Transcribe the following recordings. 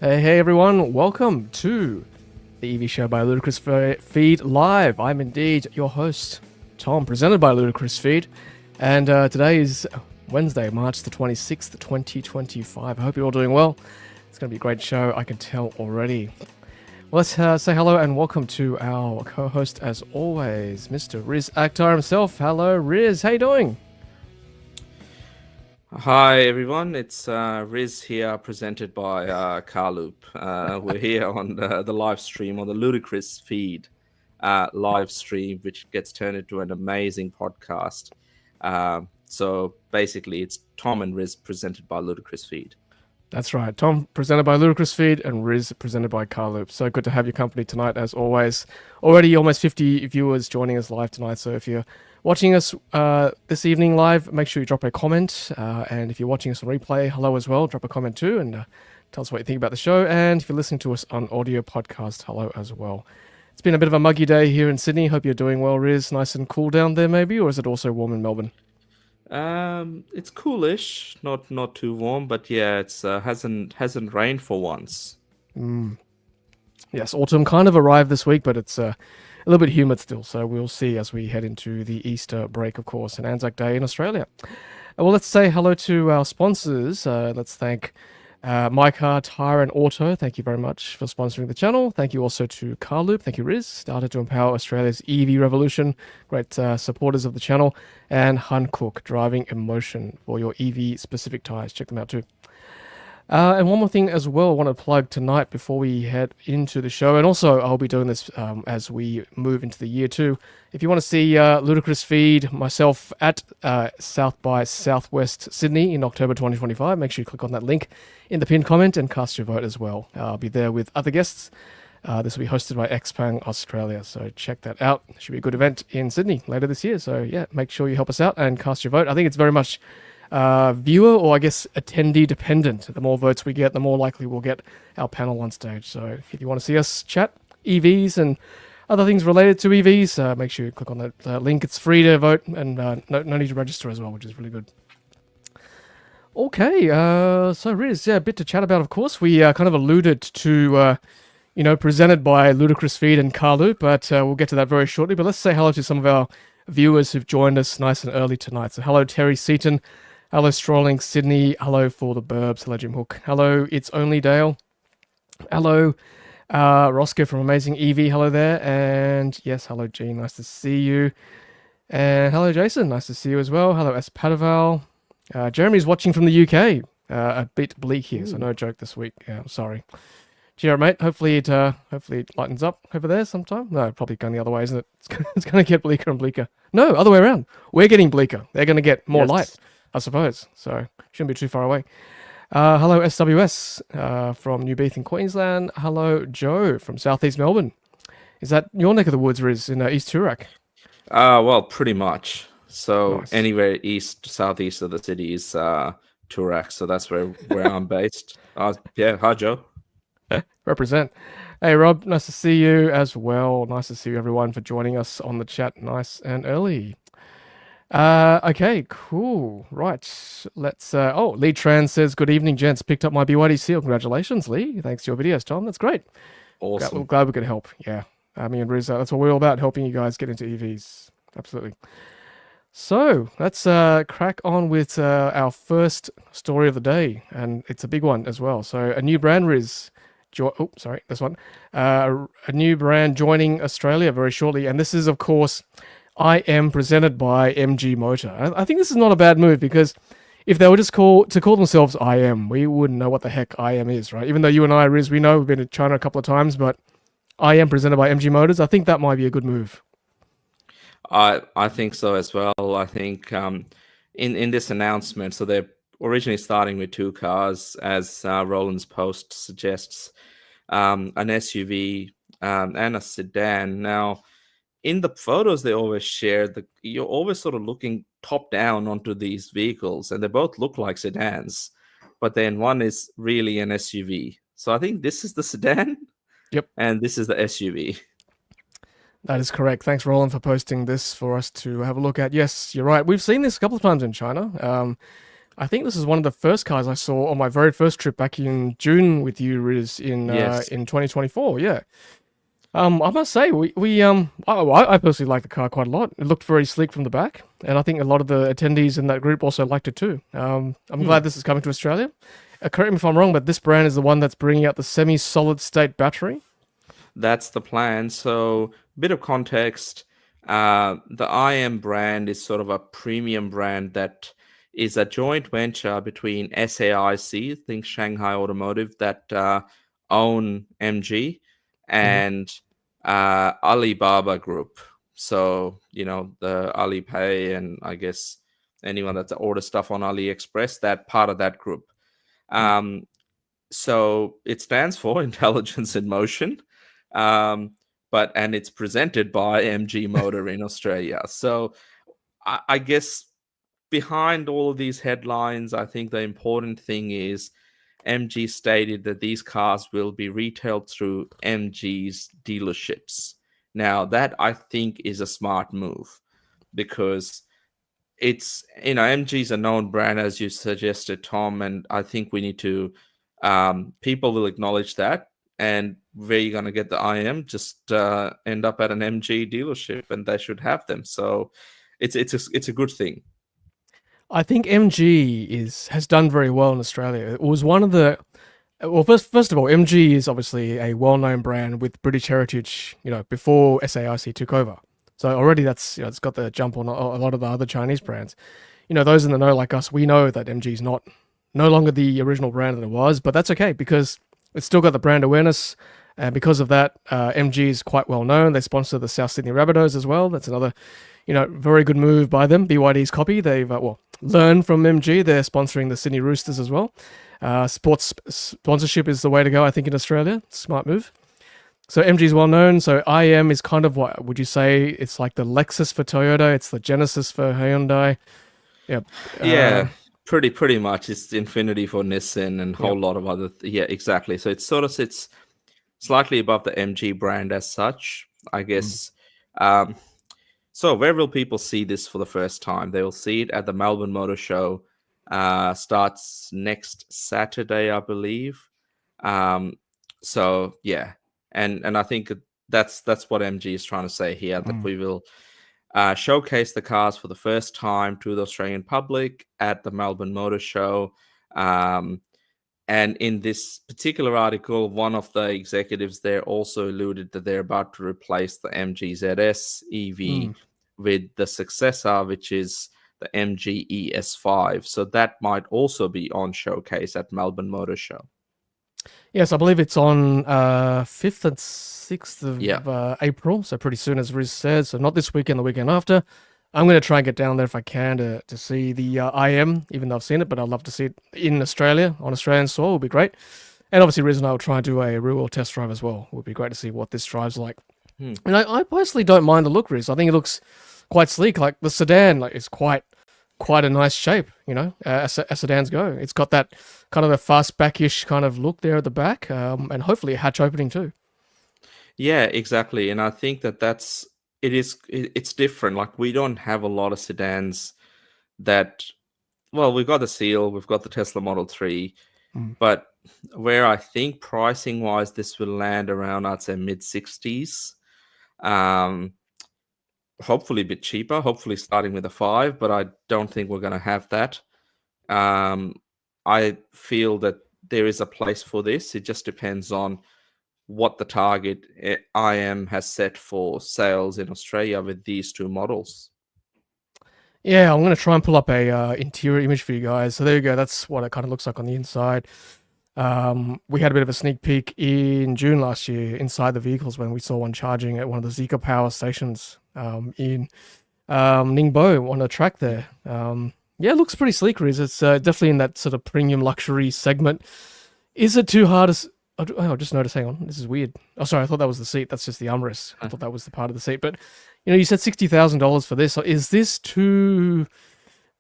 Hey everyone, welcome to the EV Show by Ludicrous Feed Live. I'm indeed your host, Tom, presented by Ludicrous Feed. And today is Wednesday, March the 26th, 2025. I hope you're all doing well. It's going to be a great show, I can tell already. Well, let's say hello and welcome to our co-host, as always, Mr. Riz Akhtar himself. Hello, Riz. How you doing? Hi everyone, it's Riz here, presented by Car Loop. We're here on the live stream on the Ludicrous Feed live stream, which gets turned into an amazing podcast. So basically, it's Tom and Riz presented by Ludicrous Feed. That's right. Tom presented by Ludicrous Feed and Riz presented by Car Loop. So good to have your company tonight, as always. Already almost 50 viewers joining us live tonight. So if you're watching us this evening live, make sure you drop a comment. And if you're watching us on replay, hello as well. Drop a comment too and tell us what you think about the show. And if you're listening to us on audio podcast, hello as well. It's been a bit of a muggy day here in Sydney. Hope you're doing well, Riz. Nice and cool down there maybe, or is it also warm in Melbourne? It's coolish, not too warm, but yeah, it's hasn't rained for once. Yes, autumn kind of arrived this week, but it's a little bit humid still. So we'll see as we head into the Easter break, of course, and Anzac Day in Australia. Well, let's say hello to our sponsors. Let's thank mycar, Tyre Auto. Thank you very much for sponsoring the channel. Thank you also to Car Loop. Thank you, Riz. Started to empower Australia's EV revolution. Great supporters of the channel. And Hankook, Driving Emotion for your EV specific tires. Check them out too. And one more thing as well, I want to plug tonight before we head into the show. And also, I'll be doing this as we move into the year too. If you want to see Ludicrous Feed, myself at South by Southwest Sydney in October 2025, make sure you click on that link in the pinned comment and cast your vote as well. I'll be there with other guests. This will be hosted by Xpeng Australia, so check that out. Should be a good event in Sydney later this year. So yeah, make sure you help us out and cast your vote. I think it's very much viewer or I guess attendee dependent. The more votes we get, the more likely we'll get our panel on stage. So if you want to see us chat EVs and other things related to EVs, make sure you click on that link. It's free to vote and no need to register as well, which is really good. Okay, so Riz, yeah, a bit to chat about, of course. We kind of alluded to, presented by Ludicrous Feed and Car Loop, but we'll get to that very shortly. But let's say hello to some of our viewers who've joined us nice and early tonight. So hello, Terry Seaton. Hello, Strolling Sydney. Hello, For the Burbs. Hello, Jim Hook. Hello, It's Only Dale. Hello, Roscoe from Amazing EV. Hello there. And yes, hello, Gene. Nice to see you. And hello, Jason. Nice to see you as well. Hello, S. Padaval. Jeremy's watching from the UK. A bit bleak here, so no joke this week. Yeah, I'm sorry. Cheer up, mate. Hopefully it lightens up over there sometime. No, probably going the other way, isn't it? It's going to get bleaker and bleaker. No, other way around. We're getting bleaker. They're going to get more light, I suppose. So shouldn't be too far away. Hello, SWS from New Beith in Queensland. Hello, Joe from Southeast Melbourne. Is that your neck of the woods, Riz, in East Toorak? Well, pretty much. So Nice. anywhere southeast of the city is Toorak. So that's where I'm based. Yeah, hi Joe. Represent. Hey, Rob, nice to see you as well. Nice to see you, everyone, for joining us on the chat nice and early. Okay, cool. Right, let's... Lee Tran says, good evening, gents. Picked up my BYD seal. Congratulations, Lee. Thanks to your videos, Tom. That's great. Awesome. Glad we could help. Yeah. Me and Riz, that's what we're all about, helping you guys get into EVs. Absolutely. So let's crack on with our first story of the day, and it's a big one as well. So a new brand, Riz. This one. A new brand joining Australia very shortly, and this is, of course, IM presented by MG Motor. I think this is not a bad move, because if they were just call themselves IM, we wouldn't know what the heck IM is, right? Even though you and I, Riz, we know we've been to China a couple of times, but IM presented by MG Motors, I think that might be a good move. I think so as well. I think in this announcement, so they're originally starting with two cars, as Roland's post suggests, an SUV and a sedan. Now, in the photos they always share, you're always sort of looking top down onto these vehicles, and they both look like sedans, but then one is really an SUV. So I think this is the sedan. Yep. And this is the SUV. That is correct. Thanks, Roland, for posting this for us to have a look at. Yes, you're right. We've seen this a couple of times in China. I think this is one of the first cars I saw on my very first trip back in June with you, Riz, Yes, in 2024. Yeah. I must say, I personally like the car quite a lot. It looked very sleek from the back, and I think a lot of the attendees in that group also liked it too. I'm Hmm, glad this is coming to Australia. Correct me if I'm wrong, but this brand is the one that's bringing out the semi-solid state battery. that's the plan. So, bit of context. The IM brand is sort of a premium brand that is a joint venture between SAIC, think Shanghai Automotive, that own MG, Hmm. and Alibaba Group. So, the Alipay, and I guess anyone that's order stuff on AliExpress, that part of that group. Um, so it stands for Intelligence in Motion, um, and it's presented by MG Motor in Australia. So I guess behind all of these headlines, I think the important thing is MG stated that these cars will be retailed through MG's dealerships. Now, that I think is a smart move because MG's a known brand, as you suggested, Tom, and I think we need to people will acknowledge that. And where you're going to get the IM, just end up at an MG dealership, and they should have them. So it's a good thing. I think MG has done very well in Australia. It was one of the well, first of all, MG is obviously a well-known brand with British heritage. Before SAIC took over, so already that's it's got the jump on a lot of the other Chinese brands. Those in the know like us, we know that MG is no longer the original brand that it was, but that's okay because it's still got the brand awareness. And because of that, MG is quite well known. They sponsor the South Sydney Rabbitohs as well. That's another, very good move by them. BYD's copy. They've learned from MG. They're sponsoring the Sydney Roosters as well. Sports sponsorship is the way to go, I think, in Australia. Smart move. So MG is well known. So IM is kind of what would you say? It's like the Lexus for Toyota. It's the Genesis for Hyundai. Yep. Yeah, pretty much. It's the Infinity for Nissan and a Yep. whole lot of other. Yeah, exactly. So it sort of sits slightly above the MG brand as such, I Mm. guess. So where will people see this for the first time? They will see it at the Melbourne Motor Show. Starts next Saturday, I believe. Um, so yeah, and I think that's what MG is trying to say here, that Mm. we will showcase the cars for the first time to the Australian public at the Melbourne Motor Show. Um, and in this particular article, one of the executives there also alluded that they're about to replace the MG ZS EV Mm. with the successor, which is the MG ES5. So that might also be on showcase at Melbourne Motor Show. Yes, I believe it's on 5th and 6th Yeah. of April, so pretty soon, as Riz said. So not this weekend, the weekend after. I'm going to try and get down there if I can to see the IM, even though I've seen it, but I'd love to see it in Australia, on Australian soil, would be great. And obviously, Riz and I will try and do a real world test drive as well. It would be great to see what this drives like. Hmm. And I personally don't mind the look, Riz. I think it looks quite sleek. Like the sedan, is quite a nice shape, as sedans go. It's got that kind of a fastback-ish kind of look there at the back, and hopefully a hatch opening too. Yeah, exactly. And I think it's different. Like, we don't have a lot of sedans that, well, we've got the Seal, we've got the Tesla Model 3, Mm. but where I think pricing wise this will land around, I'd say mid 60s. Um, hopefully a bit cheaper, hopefully starting with a 5, but I don't think we're going to have that. Um, I feel that there is a place for this. It just depends on what the target IM has set for sales in Australia with these two models. Yeah, I'm gonna try and pull up a interior image for you guys. So there you go. That's what it kind of looks like on the inside. We had a bit of a sneak peek in June last year inside the vehicles when we saw one charging at one of the Zika power stations in Ningbo on a track there. Yeah, it looks pretty sleek, Riz. It's definitely in that sort of premium luxury segment. Is it too hard to? I just noticed. Hang on, this is weird. Oh, sorry, I thought that was the seat. That's just the armrest. I thought that was the part of the seat. But you said $60,000 for this. So is this too?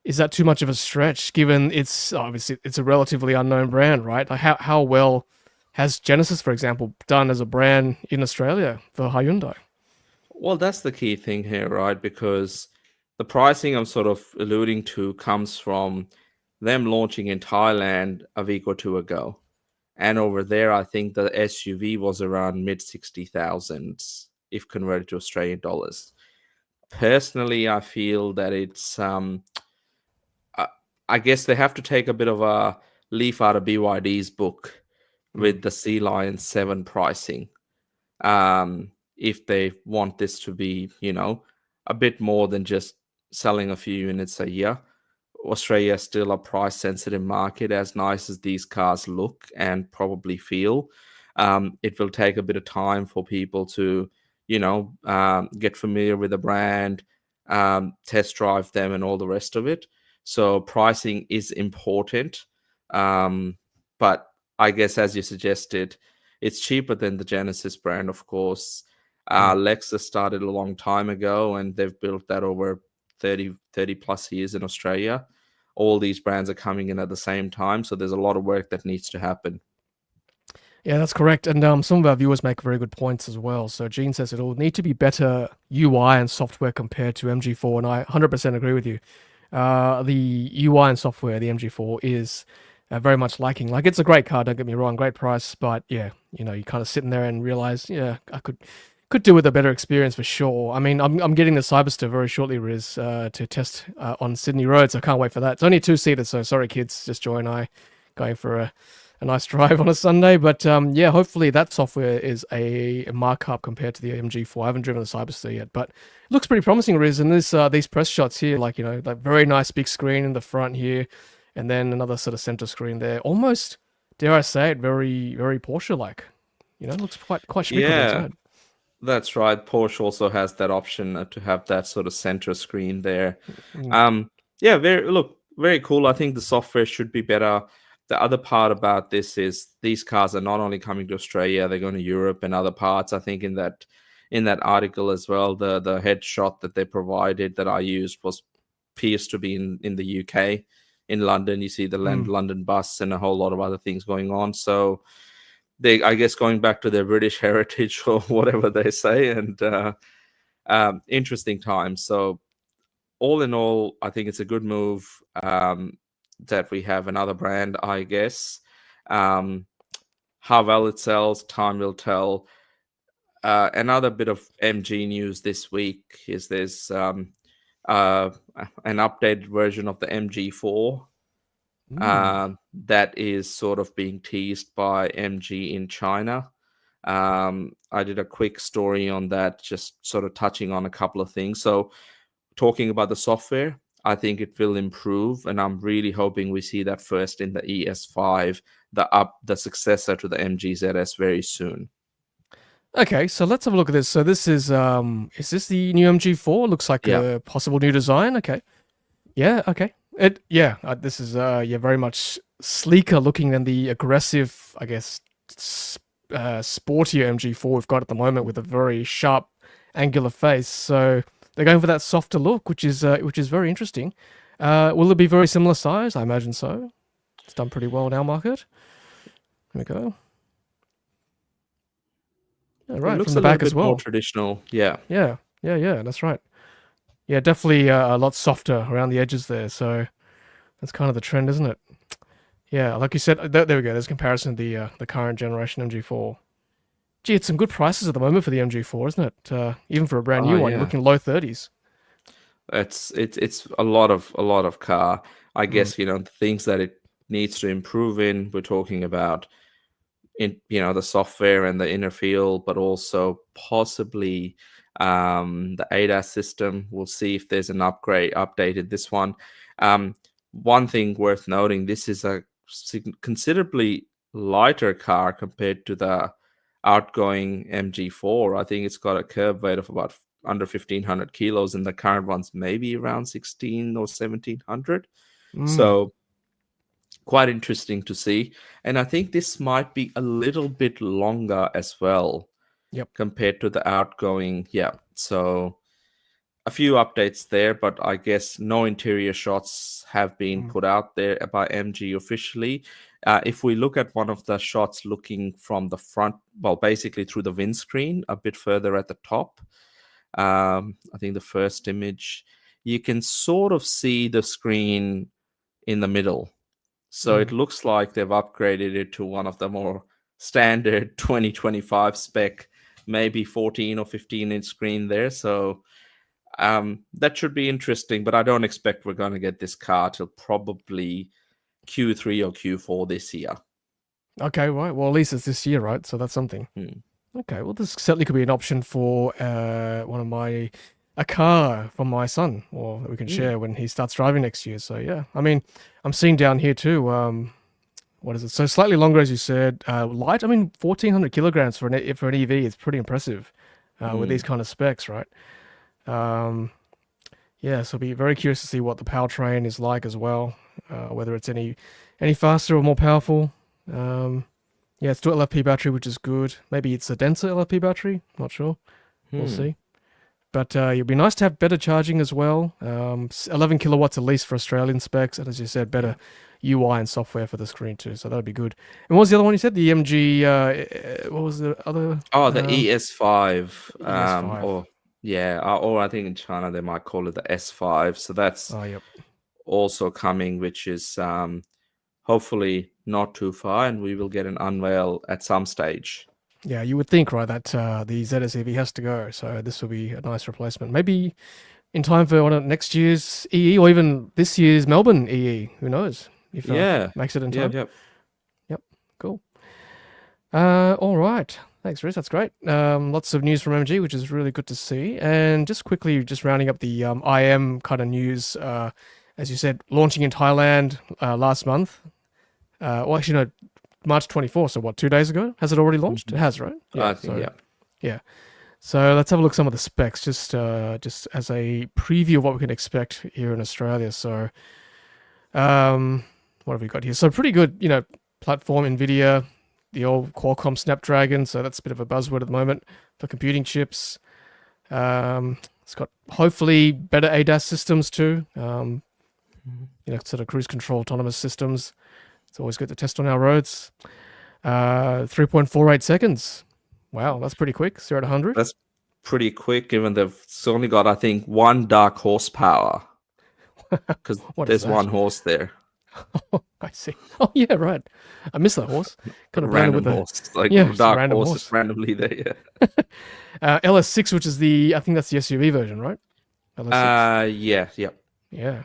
Is that too much of a stretch? Given it's obviously it's a relatively unknown brand, right? Like how well has Genesis, for example, done as a brand in Australia for Hyundai? Well, that's the key thing here, right? Because the pricing I'm sort of alluding to comes from them launching in Thailand a week or two ago. And over there, I think the SUV was around mid 60,000s if converted to Australian dollars. Personally, I feel that it's I, I guess they have to take a bit of a leaf out of BYD's book Mm. with the Sea Lion 7 pricing. If they want this to be, a bit more than just selling a few units a year. Australia is still a price sensitive market, as nice as these cars look and probably feel. It will take a bit of time for people to, get familiar with the brand, test drive them, and all the rest of it. So pricing is important. But I guess, as you suggested, it's cheaper than the Genesis brand, of course. Mm. Lexus started a long time ago, and they've built that over 30 plus years in Australia. All these brands are coming in at the same time, so there's a lot of work that needs to happen. Yeah, that's correct. And some of our viewers make very good points as well. So Gene says it'll need to be better UI and software compared to MG4, and I 100% agree with you. The UI and software, the MG4 is very much lacking. Like, it's a great car, don't get me wrong, great price, but yeah, you kind of sitting there and realize, yeah, I could do with a better experience for sure. I mean, I'm getting the Cyberster very shortly, Riz, to test on Sydney Road, so I can't wait for that. It's only a two-seater, so sorry kids, just Joy and I going for a nice drive on a Sunday. But yeah, hopefully that software is a markup compared to the MG4. I haven't driven the Cyberster yet, but it looks pretty promising, Riz. And these press shots here, like, like very nice big screen in the front here, and then another sort of center screen there. Almost, dare I say it, very, very Porsche-like. It looks quite schmick on the Yeah, inside. that's right. Porsche also has that option to have that sort of center screen there. Mm. Yeah, very cool. I think the software should be better. The other part about this is these cars are not only coming to Australia, they're going to Europe and other parts. I think in that article as well, the headshot that they provided that I used appears to be in the UK. In London, you see the Mm. London bus and a whole lot of other things going on. So they, I guess, going back to their British heritage or whatever they say, and interesting times. So all in all, I think it's a good move that we have another brand, I guess. How well it sells, time will tell. Another bit of MG news this week is there's an updated version of the MG4 Mm. that is sort of being teased by MG in China. I did a quick story on that, just sort of touching on a couple of things. So, talking about the software, I think it will improve, and I'm really hoping we see that first in the ES5, the successor to the MG ZS, very soon. Okay, so let's have a look at this. So this is this the new MG4? Looks like Yeah, a possible new design. Okay. Yeah, okay. This is yeah, very much sleeker looking than the aggressive, I guess, sportier MG4 we've got at the moment with a very sharp, angular face. So they're going for that softer look, which is very interesting. Will it be very similar size? I imagine so. It's done pretty well in our market. Here we go. Yeah, it right, from looks the a little back as bit more well. traditional. Yeah, Yeah, that's right. Yeah, definitely a lot softer around the edges there. So that's kind of the trend, isn't it? Yeah, like you said, there we go. There's a comparison to the current generation MG4. Gee, it's some good prices at the moment for the MG4, isn't it? Even for a brand oh new one, you're yeah, looking low 30s. it's a lot of car. I Mm. guess the things that it needs to improve in. We're talking about in the software and the inner field, but also possibly the ADAS system. We'll see if there's an updated this one. One thing worth noting: this is a considerably lighter car compared to the outgoing MG4. I think it's got a curb weight of about under 1,500 kilos, and the current one's maybe around 16 or 1,700. Mm. So quite interesting to see. And I think this might be a little bit longer as well Yep. compared to the outgoing. Yeah. So a few updates there, but I guess no interior shots have been Mm. put out there by MG officially. If we look at one of the shots looking from the front, well, basically through the windscreen, a bit further at the top, I think the first image, you can sort of see the screen in the middle. So it looks like they've upgraded it to one of the more standard 2025 spec, maybe 14 or 15-inch screen there. So that should be interesting, but I don't expect we're going to get this car till probably Q3 or Q4 this year. Okay, right. Well, at least it's this year, right? So that's something. Okay, well, this certainly could be an option for a car for my son, or that we can share when he starts driving next year. So yeah, I mean, I'm seeing down here too. What is it? So slightly longer, as you said, light. I mean, 1,400 kilograms for an EV is pretty impressive with these kind of specs, right? Yeah, so I'll be very curious to see what the powertrain is like as well, whether it's any faster or more powerful. Yeah, it's dual LFP battery, which is good. Maybe it's a denser LFP battery. Not sure. We'll see. But it'd be nice to have better charging as well. 11 kilowatts at least for Australian specs, and as you said, better UI and software for the screen too. So that'd be good. And what was the other one you said? The MG. What was the other? Oh, the ES5. ES5. Or I think in China they might call it the S5. So that's also coming, which is hopefully not too far, and we will get an unveil at some stage. Yeah, you would think, right, that the ZSEV has to go, so this will be a nice replacement. Maybe in time for next year's EE, or even this year's Melbourne EE. Who knows? If makes it in time. Yep. Cool. All right. Thanks, Riz. That's great. Lots of news from MG, which is really good to see. And just quickly, just rounding up the IM kind of news. As you said, launching in Thailand last month. Well, actually, no, March 24th. So what, 2 days ago? Has it already launched? It has, right? I think, yeah. So let's have a look at some of the specs, just as a preview of what we can expect here in Australia. So, what have we got here? So pretty good, platform, NVIDIA, the old Qualcomm Snapdragon. So that's a bit of a buzzword at the moment for computing chips. It's got hopefully better ADAS systems too. Sort of cruise control autonomous systems. It's always good to test on our roads. 3.48 seconds. Wow, that's pretty quick. 0 to 100. That's pretty quick, given they've only got, I think, 1 dark horsepower. Because there's 1 horse there. I see. Oh, yeah, right. I missed that horse. Kind of random horse. Dark horse randomly there, LS6, which is I think that's the SUV version, right? LS6. Yeah.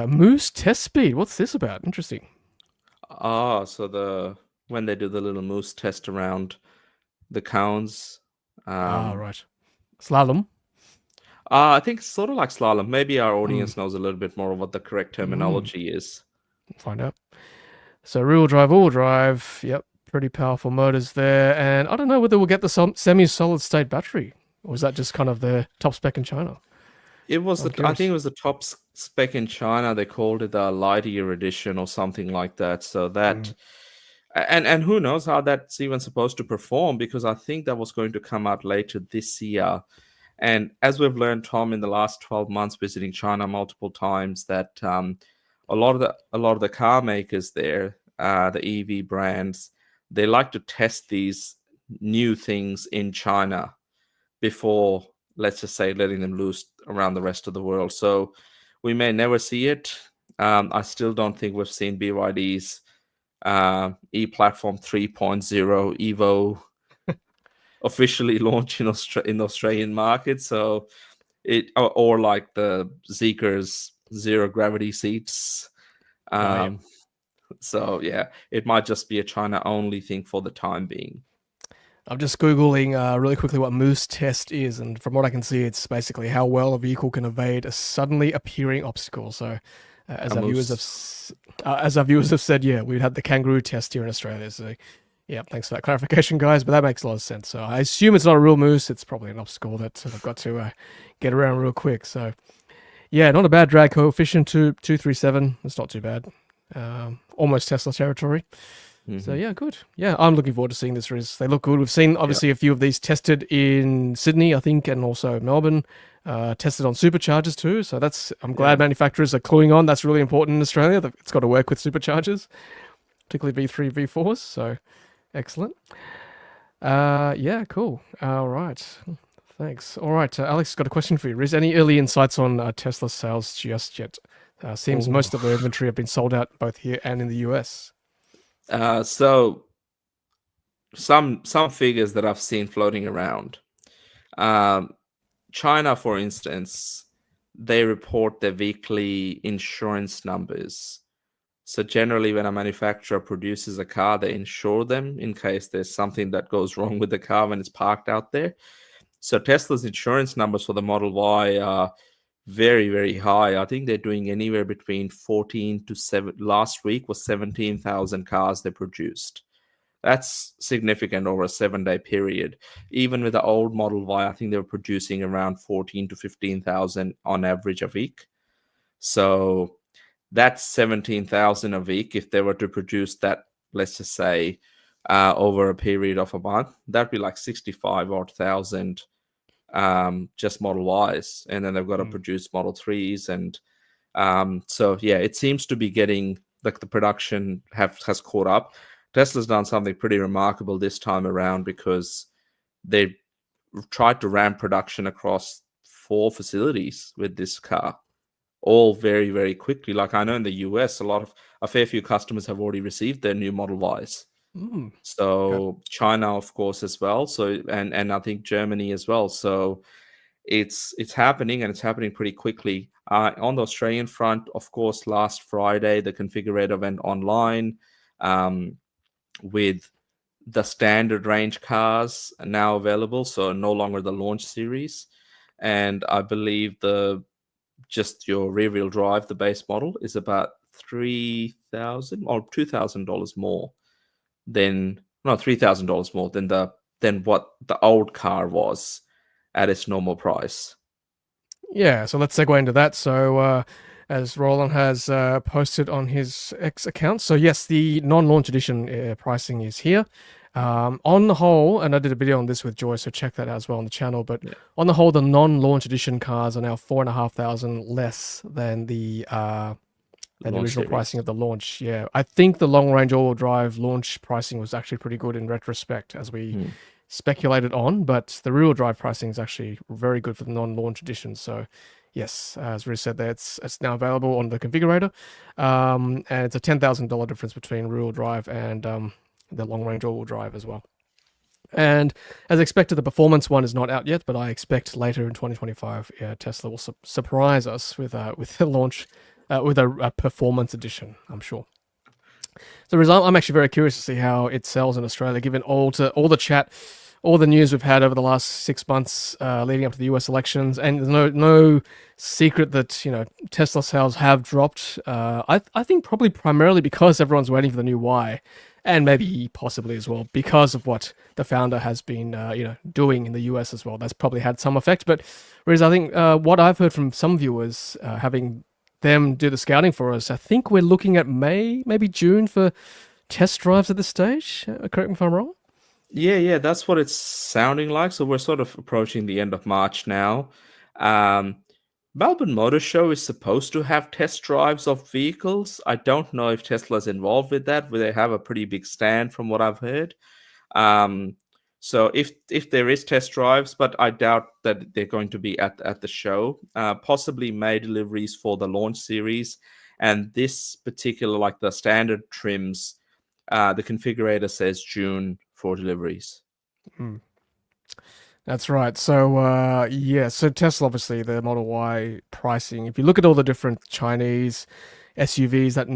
Moose test speed. What's this about? Interesting. So when they do the little moose test around the cones. Right. Slalom. I think it's sort of like slalom. Maybe our audience knows a little bit more of what the correct terminology is. Find out. So rear drive, all drive. Yep, pretty powerful motors there. And I don't know whether we'll get the semi-solid state battery, or is that just kind of the top spec in China? It was I think it was the top spec in China. They called it the Lightyear edition or something like that. So that, and who knows how that's even supposed to perform, because I think that was going to come out later this year. And as we've learned, Tom, in the last 12 months visiting China multiple times, that a lot of the car makers there, the EV brands, they like to test these new things in China before, let's just say, letting them loose around the rest of the world. So we may never see it. I still don't think we've seen BYD's e-platform 3.0 Evo officially launch in the Australian market. So or like the Zeekr's zero gravity seats. So yeah, it might just be a China only thing for the time being. I'm just Googling really quickly what Moose test is, and from what I can see, it's basically how well a vehicle can evade a suddenly appearing obstacle. So, as our viewers have said, yeah, we'd had the kangaroo test here in Australia. So, yeah, thanks for that clarification, guys. But that makes a lot of sense. So, I assume it's not a real moose; it's probably an obstacle that they've got to get around real quick. So, yeah, not a bad drag coefficient. 237. It's not too bad. Almost Tesla territory. So yeah, good. Yeah, I'm looking forward to seeing this race. They look good. We've seen obviously a few of these tested in Sydney, I think, and also Melbourne. Tested on superchargers too. So I'm glad manufacturers are cluing on. That's really important in Australia. It's got to work with superchargers, particularly V3, V4s. So excellent. Yeah, cool. All right. Thanks. All right, Alex has got a question for you. Riz, any early insights on Tesla sales just yet? Seems most of the inventory have been sold out both here and in the US. So some figures that I've seen floating around. China, for instance, they report their weekly insurance numbers. So generally, when a manufacturer produces a car, they insure them in case there's something that goes wrong with the car when it's parked out there. So Tesla's insurance numbers for the Model Y are very, very high. I think they're doing anywhere between 14 to 7. Last week was 17,000 cars they produced. That's significant over a 7-day period. Even with the old Model Y, I think they were producing around 14 to 15,000 on average a week. So that's 17,000 a week. If they were to produce that, let's just say, over a period of a month, that'd be like 65 odd thousand just Model Ys. And then they've got to produce Model 3s. And so, yeah, it seems to be getting, like, the production has caught up. Tesla's done something pretty remarkable this time around because they tried to ramp production across 4 facilities with this car, all very, very quickly. Like, I know in the US, a fair few customers have already received their new Model Ys. So okay. China, of course, as well. So and I think Germany as well. So it's happening, and it's happening pretty quickly. On the Australian front, of course, last Friday the configurator went online. With the standard range cars now available, so no longer the launch series. And I believe just your rear-wheel drive, the base model, is about $3,000 or $2,000 more than $3,000 more than what the old car was at its normal price. Yeah, so let's segue into that. So as Roland has posted on his X account. So yes, the non-launch edition pricing is here. On the whole, and I did a video on this with Joy, so check that out as well on the channel. But yeah, on the whole, the non-launch edition cars are now $4,500 less than the original series pricing of the launch. Yeah, I think the long-range all-wheel drive launch pricing was actually pretty good in retrospect, as we speculated on. But the rear-wheel drive pricing is actually very good for the non-launch edition. So yes, as Riz said there, it's now available on the configurator, and it's a $10,000 difference between rear-wheel drive and the long-range all-wheel drive as well. And as expected, the performance one is not out yet, but I expect later in 2025, Tesla will surprise us with the launch with a performance edition, I'm sure. So I'm actually very curious to see how it sells in Australia, given all the chat, all the news we've had over the last 6 months leading up to the US elections, and there's no secret that Tesla sales have dropped. I think probably primarily because everyone's waiting for the new Y, and maybe possibly as well because of what the founder has been doing in the US as well. That's probably had some effect. But whereas I think what I've heard from some viewers, having them do the scouting for us, I think we're looking at May, maybe June for test drives at this stage. Correct me if I'm wrong. Yeah, that's what it's sounding like. So we're sort of approaching the end of March now. Melbourne Motor Show is supposed to have test drives of vehicles. I don't know if Tesla's involved with that, where they have a pretty big stand from what I've heard. So if there is test drives, but I doubt that they're going to be at the show. Possibly May deliveries for the launch series. And this particular, like the standard trims, the configurator says June for deliveries. That's right. So so Tesla, obviously, the Model Y pricing, if you look at all the different Chinese SUVs, that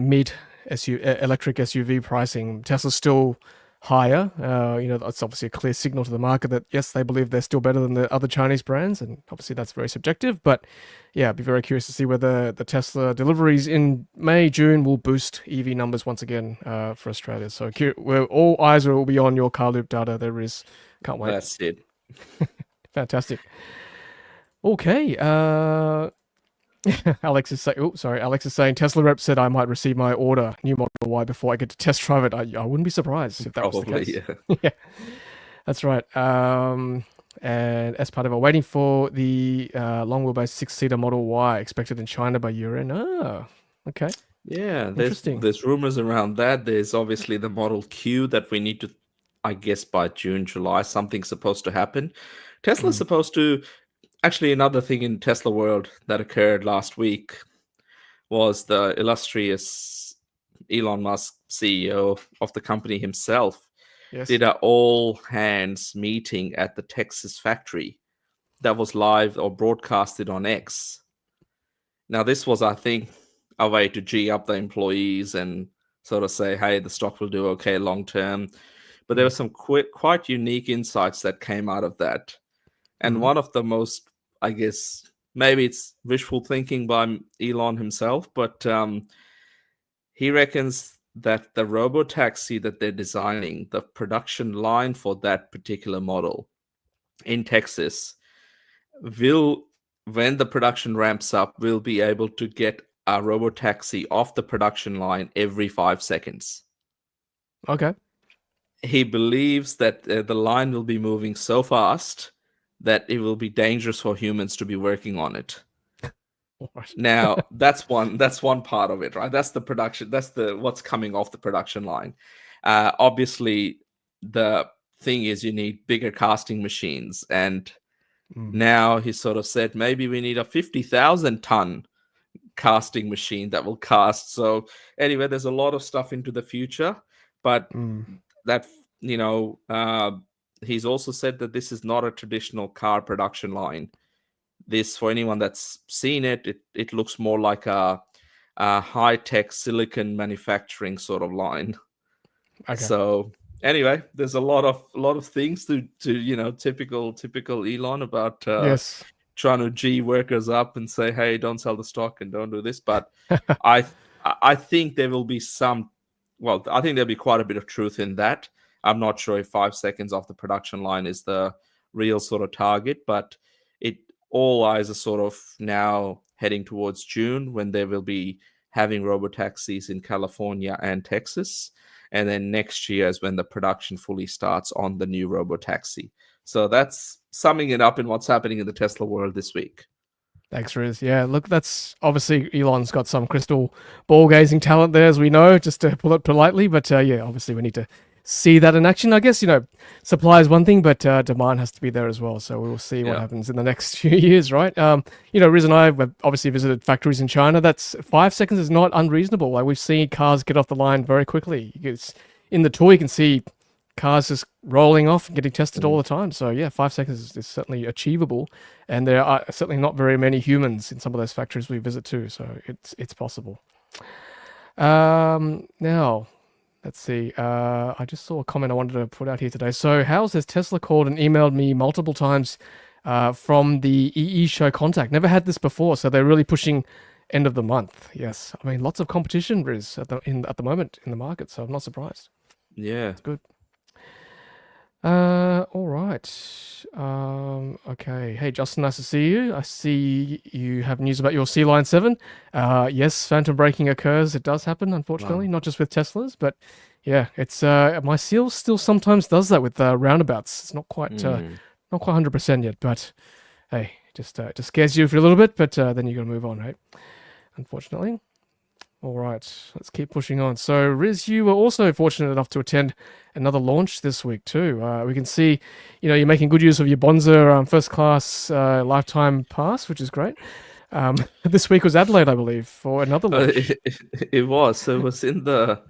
electric SUV pricing, Tesla's still higher. That's obviously a clear signal to the market that, yes, they believe they're still better than the other Chinese brands, and obviously that's very subjective. But yeah, I'd be very curious to see whether the Tesla deliveries in May, June will boost EV numbers once again for Australia. So all eyes will be on your car loop data. Can't wait. That's it. Fantastic. Okay. Alex is saying Tesla rep said I might receive my new Model Y before I get to test drive it. I wouldn't be surprised if that was the case. Yeah. Yeah, that's right. And as part of waiting for the long wheelbase 6-seater Model Y expected in China by year end. Okay. Yeah, there's rumors around that. There's obviously the Model Q that we need to, I guess, by June, July, something's supposed to happen. Tesla's supposed to. Actually, another thing in Tesla world that occurred last week was the illustrious Elon Musk, CEO of the company himself, Yes. did an all hands meeting at the Texas factory that was live or broadcasted on X. Now, this was, I think, a way to G up the employees and sort of say, hey, the stock will do okay long term. But there were some quite unique insights that came out of that. And one of the most, I guess, maybe it's wishful thinking by Elon himself, but he reckons that the robo-taxi that they're designing, the production line for that particular model in Texas, will, when the production ramps up, will be able to get a robo-taxi off the production line every 5 seconds. Okay. He believes that the line will be moving so fast that it will be dangerous for humans to be working on it. Now, that's one part of it, right? That's the production. That's the what's coming off the production line. Obviously, the thing is you need bigger casting machines, and now he sort of said maybe we need a 50,000 ton casting machine that will cast. So anyway, there's a lot of stuff into the future, but that he's also said that this is not a traditional car production line. This, for anyone that's seen it looks more like a high-tech silicon manufacturing sort of line. Okay. So anyway, there's a lot of things to typical Elon about Yes. trying to G workers up and say, hey, don't sell the stock and don't do this. But I think there will be I think there'll be quite a bit of truth in that. I'm not sure if 5 seconds off the production line is the real sort of target, but all eyes are sort of now heading towards June when they will be having robotaxis in California and Texas. And then next year is when the production fully starts on the new robotaxi. So that's summing it up in what's happening in the Tesla world this week. Thanks, Riz. Yeah, look, that's obviously Elon's got some crystal ball gazing talent there, as we know, just to pull it politely. But yeah, obviously we need to see that in action. I guess, supply is one thing, but demand has to be there as well. So we will see what happens in the next few years, right? Riz and I have obviously visited factories in China. That's 5 seconds is not unreasonable. Like, we've seen cars get off the line very quickly. In the tour, you can see cars just rolling off and getting tested all the time. So yeah, 5 seconds is certainly achievable. And there are certainly not very many humans in some of those factories we visit too. So it's possible. Now, let's see. I just saw a comment I wanted to put out here today. So Hal says Tesla called and emailed me multiple times from the EE show contact. Never had this before. So they're really pushing end of the month. Yes. I mean, lots of competition, Riz, at the moment in the market. So I'm not surprised. Yeah. It's good. All right. Okay. Hey, Justin, nice to see you. I see you have news about your C-Line 7. Yes, phantom braking occurs. It does happen, unfortunately, not just with Teslas, but yeah, it's my Seal still sometimes does that with roundabouts. It's not quite 100% yet, but hey, just scares you for a little bit, but then you got to move on, right? Unfortunately. All right, let's keep pushing on. So, Riz, you were also fortunate enough to attend another launch this week too. We can see, you're making good use of your Bonza first class lifetime pass, which is great. This week was Adelaide, I believe, for another launch. It was. So it was in the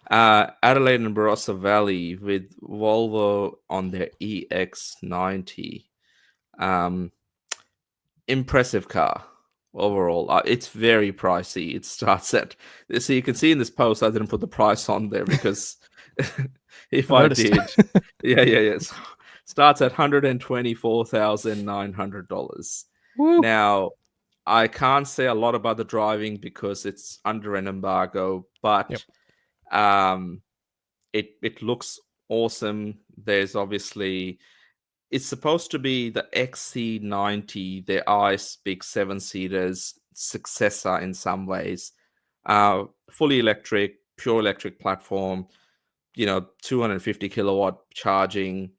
Adelaide and Barossa Valley with Volvo on their EX90. Impressive car. Overall, it's very pricey. It starts at, so you can see in this post I didn't put the price on there because if I did, yeah, starts at $124,900. Now, I can't say a lot about the driving because it's under an embargo, but it looks awesome. There's obviously, it's supposed to be the XC90, the ICE big 7-seaters successor in some ways. Fully electric, pure electric platform, 250 kilowatt charging.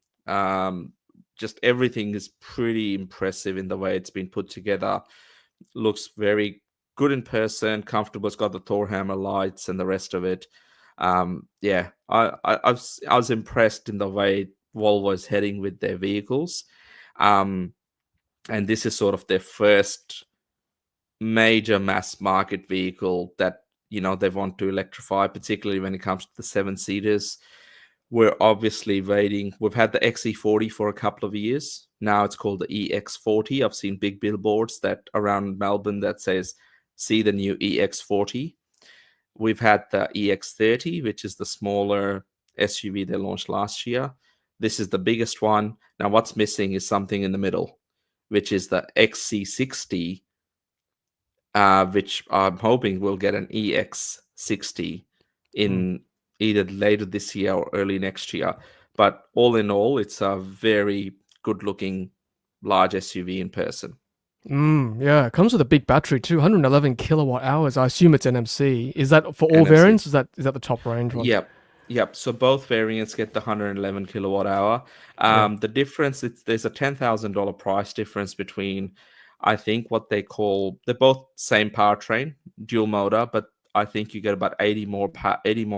Just everything is pretty impressive in the way it's been put together. Looks very good in person, comfortable. It's got the Thor hammer lights and the rest of it. I was impressed in the way Volvo is heading with their vehicles, and this is sort of their first major mass market vehicle that they want to electrify, particularly when it comes to the 7-seaters. We're obviously waiting. We've had the XE40 for a couple of years. Now it's called the EX40. I've seen big billboards that around Melbourne that says, "See the new EX40." We've had the EX30, which is the smaller SUV they launched last year. This is the biggest one. Now, what's missing is something in the middle, which is the XC60, which I'm hoping will get an EX60 in either later this year or early next year. But all in all, it's a very good-looking large SUV in person. Yeah, it comes with a big battery too, 111 kilowatt hours. I assume it's NMC. Is that for all NMC. variants? Is that the top range one? Yep. So both variants get the 111 kilowatt hour. The difference, there's a $10,000 price difference between, I think, what they're both same powertrain, dual motor, but I think you get about 80 more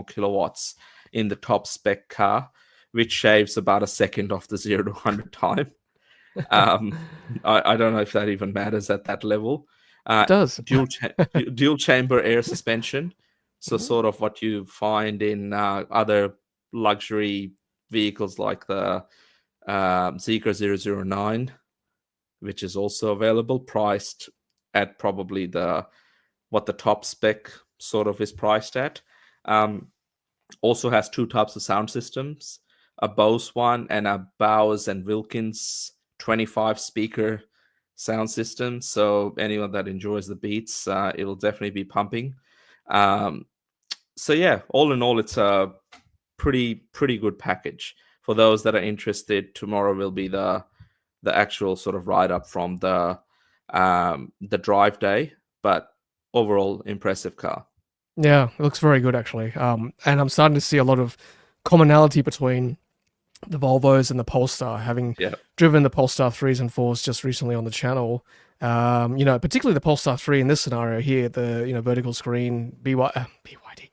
kilowatts in the top spec car, which shaves about a second off the 0 to 100 time. I don't know if that even matters at that level. It does. Dual chamber air suspension. So sort of what you find in other luxury vehicles like the Zeekr 009, which is also available, priced at probably what the top spec sort of is priced at. Also has 2 types of sound systems, a Bose one and a Bowers and Wilkins 25 speaker sound system. So anyone that enjoys the beats, it'll definitely be pumping. So yeah, all in all, it's a pretty good package. For those that are interested, tomorrow will be the actual sort of write up from the drive day. But overall, impressive car. Yeah, it looks very good actually. And I'm starting to see a lot of commonality between the Volvos and the Polestar, having driven the Polestar 3s and 4s just recently on the channel. Particularly the Polestar 3 in this scenario here, the vertical screen BYD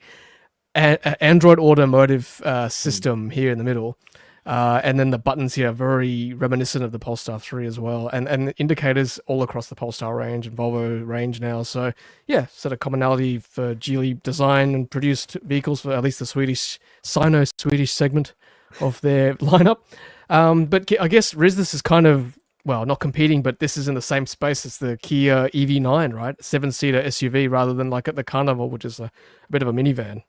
Android Automotive system here in the middle. And then the buttons here are very reminiscent of the Polestar 3 as well, and indicators all across the Polestar range and Volvo range now. So yeah, sort of commonality for Geely design and produced vehicles for at least the Sino-Swedish segment of their lineup. But I guess Riz, this is kind of, well, not competing, but this is in the same space as the Kia EV9, right? 7-seater SUV rather than like at the Carnival, which is a bit of a minivan.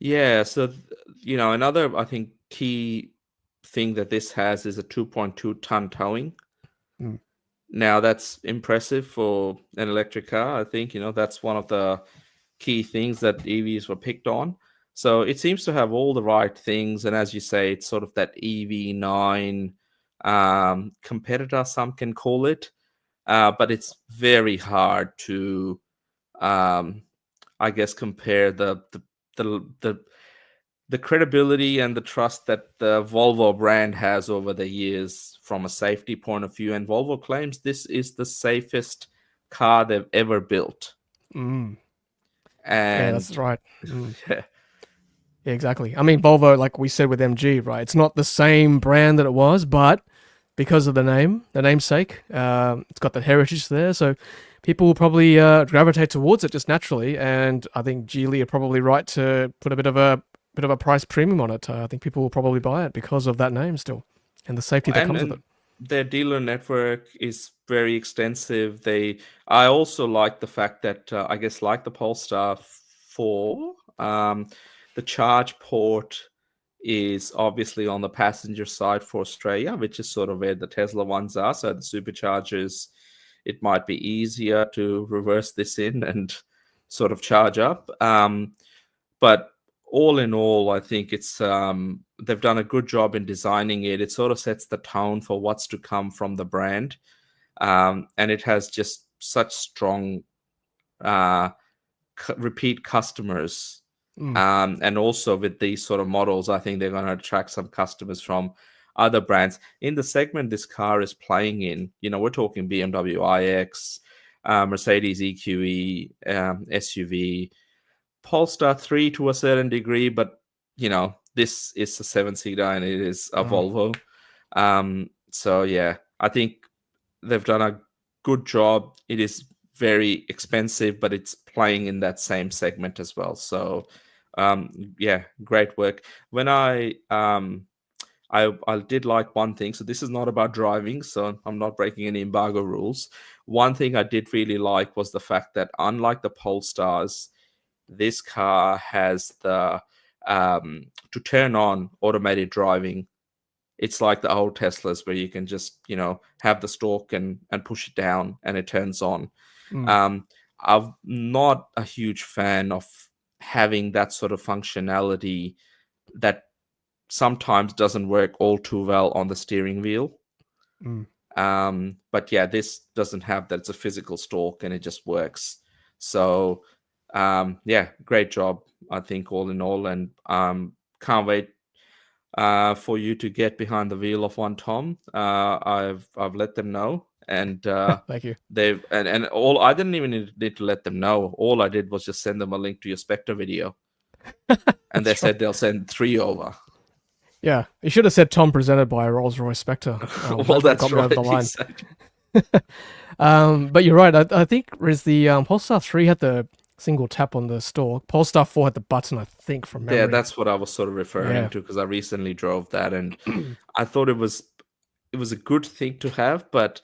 Yeah, so another, I think, key thing that this has is a 2.2 ton towing. Now that's impressive for an electric car. I think that's one of the key things that EVs were picked on. So it seems to have all the right things, and as you say, it's sort of that EV9 competitor, some can call it, but it's very hard to, I guess, compare the credibility and the trust that the Volvo brand has over the years from a safety point of view. And Volvo claims this is the safest car they've ever built. And yeah, that's right. Yeah, exactly. I mean, Volvo, like we said with MG, right? It's not the same brand that it was, but because of the namesake, it's got that heritage there. So people will probably gravitate towards it just naturally. And I think Geely are probably right to put a bit of a price premium on it. I think people will probably buy it because of that name still and the safety that comes with it. Their dealer network is very extensive. I also like the fact that I guess like the Polestar 4, the charge port is obviously on the passenger side for Australia, which is sort of where the Tesla ones are. So the Superchargers, it might be easier to reverse this in and sort of charge up. But all in all, I think it's they've done a good job in designing it. It sort of sets the tone for what's to come from the brand, and it has just such strong repeat customers. And also with these sort of models, I think they're going to attract some customers from other brands in the segment this car is playing in. We're talking BMW iX, Mercedes EQE, SUV. Polestar 3 to a certain degree, but this is a 7-seater and it is a Volvo. So yeah, I think they've done a good job. It is very expensive, but it's playing in that same segment as well. So yeah, great work. When I did like one thing. So this is not about driving, so I'm not breaking any embargo rules. One thing I did really like was the fact that unlike the Polestars, this car has the to turn on automated driving. It's like the old Teslas where you can just, have the stalk and push it down and it turns on. Mm, I'm not a huge fan of having that sort of functionality that sometimes doesn't work all too well on the steering wheel. mm. But yeah, this doesn't have that. It's a physical stalk and it just works. So yeah, great job, I think, all in all. And can't wait for you to get behind the wheel of one Tom. I've let them know, and Thank you. they've and all. I didn't even need to let them know. All I did was just send them a link to your Spectre video, and they That's right. said they'll send 3 over. Yeah, you should have said Tom presented by a Rolls-Royce Spectre. Well, That would have that's got me over right. the line. Exactly. But you're right. I think whereas the Polestar 3 had the single tap on the stalk, Polestar 4 had the button, I think, from memory. Yeah, that's what I was sort of referring Yeah. to because I recently drove that, and I thought it was a good thing to have, but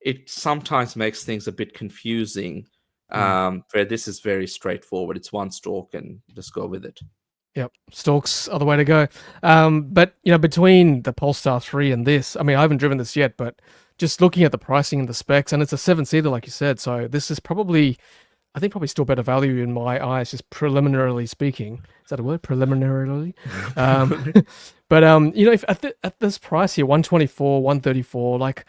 it sometimes makes things a bit confusing. Where this is very straightforward. It's one stalk and just go with it. Yep, stalks are the way to go. But between the Polestar 3 and this, I mean, I haven't driven this yet, but just looking at the pricing and the specs, and it's a 7-seater, like you said, so this is probably, I think, probably still better value in my eyes, just preliminarily speaking. Is that a word? Preliminarily. But if at this price here, 124, 134, like,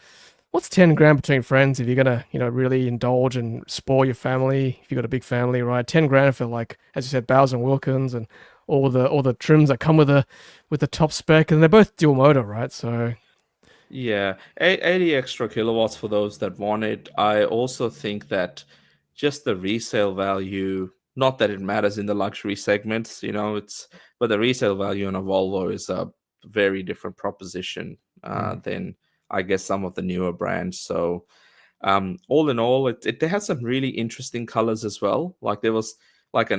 what's 10 grand between friends if you're gonna, really indulge and spoil your family? If you've got a big family, right? 10 grand for, like, as you said, Bowers and Wilkins and all the trims that come with the top spec, and they're both dual motor, right? So Yeah, 80 extra kilowatts for those that want it. I also think that just the resale value, not that it matters in the luxury segments, but the resale value on a Volvo is a very different proposition than I guess some of the newer brands. So all in all, it has some really interesting colors as well. Like there was like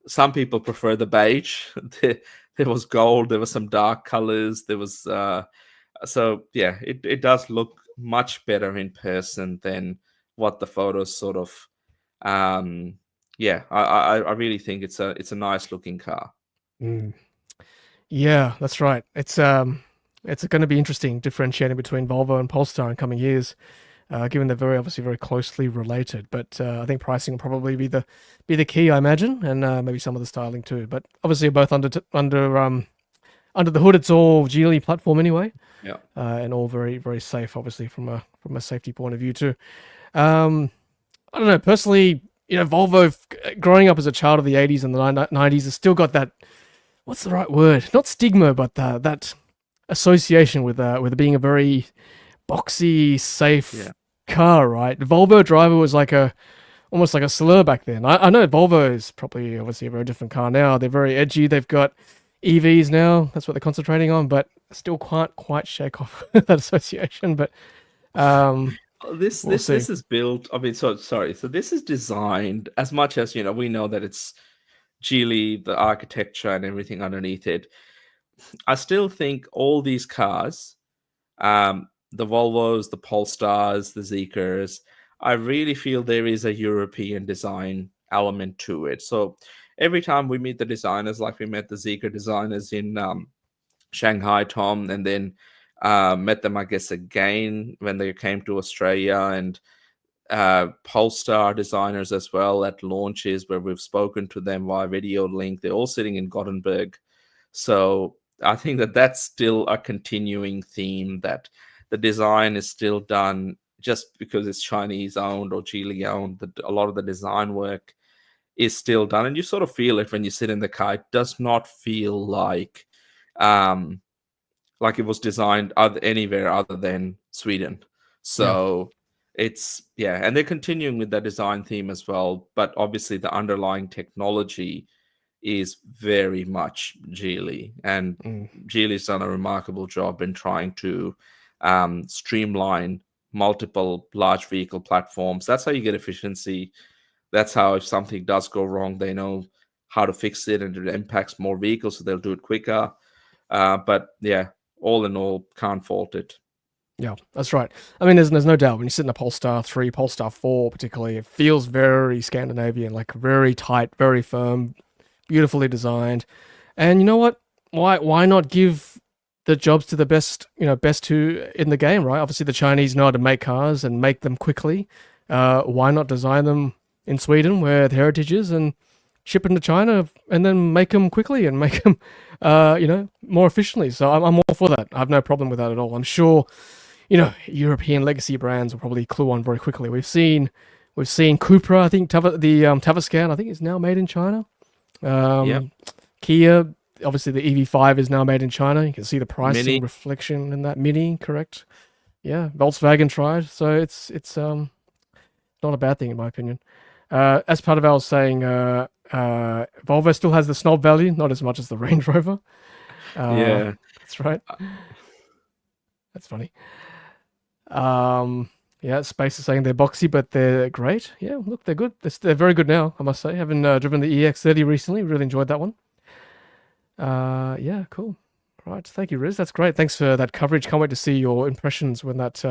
some people prefer the beige. There was gold. There was some dark colors. There was so yeah, it does look much better in person than what the photos sort of. Yeah, I really think it's a nice looking car. yeah, that's right. It's going to be interesting differentiating between Volvo and Polestar in coming years, given they're obviously very closely related. But I think pricing will probably be the key, I imagine, and maybe some of the styling too. But obviously, both under the hood, it's all Geely platform anyway. Yeah. And all very, very safe, obviously, from a safety point of view too. I don't know, personally, Volvo, growing up as a child of the 80s and the 90s, has still got that, what's the right word? Not stigma, but that association with being a very boxy, safe car, right? The Volvo driver was almost like a slur back then. I know Volvo is probably obviously a very different car now. They're very edgy. They've got EVs now. That's what they're concentrating on, but still can't quite shake off that association. But this is built. I mean, so this is designed as much as we know that it's Geely, the architecture and everything underneath it. I still think all these cars, the Volvos, the Polestars, the Zeekrs, I really feel there is a European design element to it. So every time we meet the designers, like we met the Zeekr designers in Shanghai, Tom, and then met them, I guess, again when they came to Australia, and Polestar designers as well at launches where we've spoken to them via video link. They're all sitting in Gothenburg. So I think that that's still a continuing theme, that the design is still done just because it's Chinese owned or Geely owned. A lot of the design work is still done, and you sort of feel it when you sit in the car. It does not feel like it was designed anywhere other than Sweden. So it's and they're continuing with that design theme as well. But obviously the underlying technology is very much Geely, and Geely's done a remarkable job in trying to streamline multiple large vehicle platforms. That's how you get efficiency. That's how, if something does go wrong, they know how to fix it, and it impacts more vehicles, so they'll do it quicker. But yeah, all in all, can't fault it. Yeah, that's right. I mean, there's no doubt when you sit in a Polestar 3, Polestar 4 particularly, it feels very Scandinavian, like very tight, very firm, beautifully designed. And you know what? Why not give the jobs to the best, best who in the game, right? Obviously, the Chinese know how to make cars and make them quickly. Why not design them in Sweden, where the heritage is, and ship them to China and then make them quickly and make them, more efficiently? So I'm all for that. I have no problem with that at all. I'm sure, European legacy brands will probably clue on very quickly. We've seen Cupra, I think Tavascan, I think is now made in China. Kia, obviously the EV5 is now made in China. You can see the pricing Mini. reflection in that. Mini, correct? Yeah, Volkswagen tried, so it's not a bad thing in my opinion. As part of our saying, Volvo still has the snob value, not as much as the Range Rover. Yeah, That's right. That's funny. Yeah, Space is saying they're boxy, but they're great. Yeah, look, they're good. They're very good now, I must say. Having driven the EX30 recently, really enjoyed that one. Yeah, cool. Right, thank you, Riz. That's great. Thanks for that coverage. Can't wait to see your impressions when that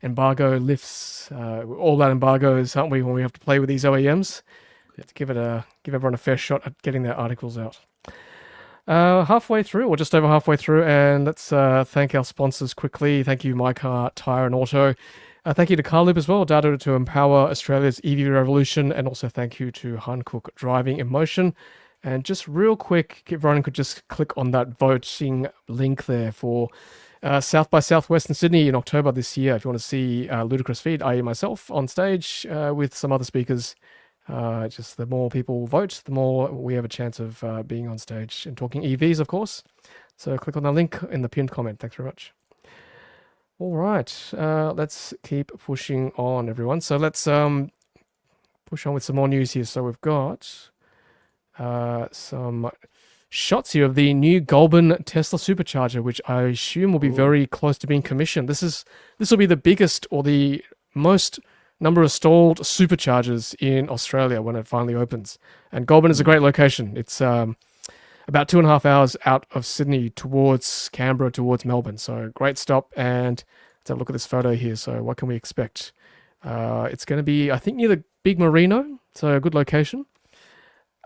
embargo lifts. All that embargoes, aren't we? When we have to play with these OEMs, let's give everyone a fair shot at getting their articles out. Halfway through, or just over halfway through, and let's thank our sponsors quickly. Thank you, mycar, Tyre Auto. Thank you to Carloop as well, data to empower Australia's EV revolution, and also thank you to Hankook Driving Emotion. And just real quick, if everyone could just click on that voting link there for South by Southwest in Sydney in October this year. If you want to see Ludicrous Feed, i.e. myself, on stage with some other speakers. Just the more people vote, the more we have a chance of being on stage and talking EVs, of course. So click on the link in the pinned comment. Thanks very much. All right, let's keep pushing on, everyone. So let's push on with some more news here. So we've got some shots here of the new Goulburn Tesla Supercharger, which I assume will be very close to being commissioned. This will be the biggest or the most number of stalled superchargers in Australia when it finally opens. And Goulburn is a great location. It's about 2.5 hours out of Sydney towards Canberra, towards Melbourne. So great stop. And let's have a look at this photo here. So what can we expect? It's going to be, I think, near the big Merino. So a good location.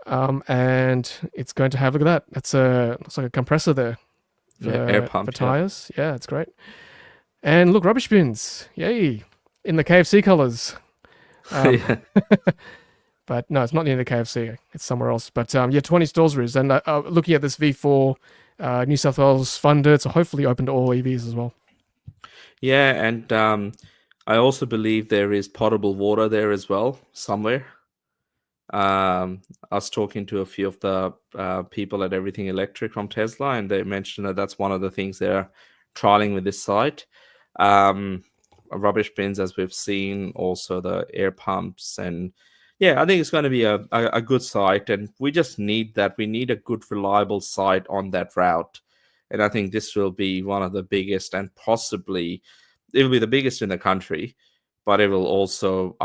And it's going to have, look at that. That's looks like a compressor there. air pump for tires. Yeah, it's great. And look, rubbish bins. Yay. In the KFC colors. Yeah. But no, it's not near the KFC. It's somewhere else. But yeah, 20 stalls, Riz. And looking at this V4 New South Wales funded, so hopefully open to all EVs as well. Yeah, and I also believe there is potable water there as well, somewhere. I was talking to a few of the people at Everything Electric from Tesla, and they mentioned that that's one of the things they're trialing with this site. Rubbish bins, as we've seen, also the air pumps, and yeah, I think it's going to be a good site, and we just need that. We need a good, reliable site on that route, and I think this will be one of the biggest, and possibly it will be the biggest in the country. But it will also,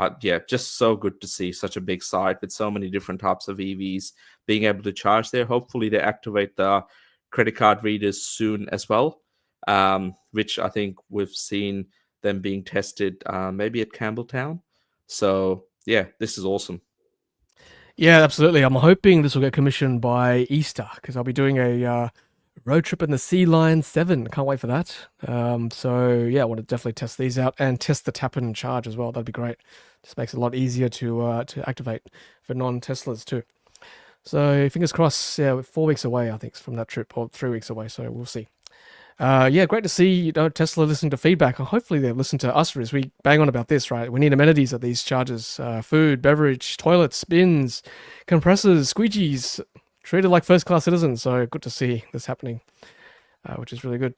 just so good to see such a big site with so many different types of EVs being able to charge there. Hopefully, they activate the credit card readers soon as well, which I think we've seen them being tested maybe at Campbelltown. So yeah, this is awesome. Yeah, absolutely. I'm hoping this will get commissioned by Easter because I'll be doing a road trip in the Sea Line 7. Can't wait for that. So yeah, I want to definitely test these out and test the tap and charge as well. That'd be great. Just makes it a lot easier to activate for non-Teslas too. So fingers crossed. Yeah, we're 4 weeks away, I think, from that trip, or 3 weeks away. So we'll see. Yeah, great to see Tesla listening to feedback. Hopefully they listen to us as we bang on about this, right? We need amenities at these chargers: food, beverage, toilets, bins, compressors, squeegees, treated like first-class citizens. So good to see this happening, which is really good.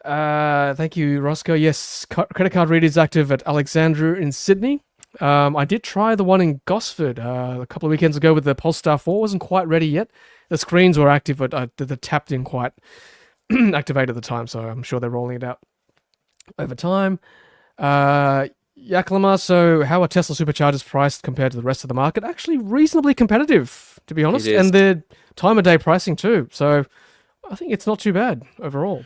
Thank you, Roscoe. Yes, credit card reader is active at Alexandra in Sydney. I did try the one in Gosford a couple of weekends ago with the Polestar 4. Wasn't quite ready yet. The screens were active, but the tap didn't quite activate at the time, so I'm sure they're rolling it out. over time. Yaklama, so how are Tesla Superchargers priced compared to the rest of the market? Actually, reasonably competitive, to be It honest, is. and they're time of day pricing too. So I think it's not too bad overall.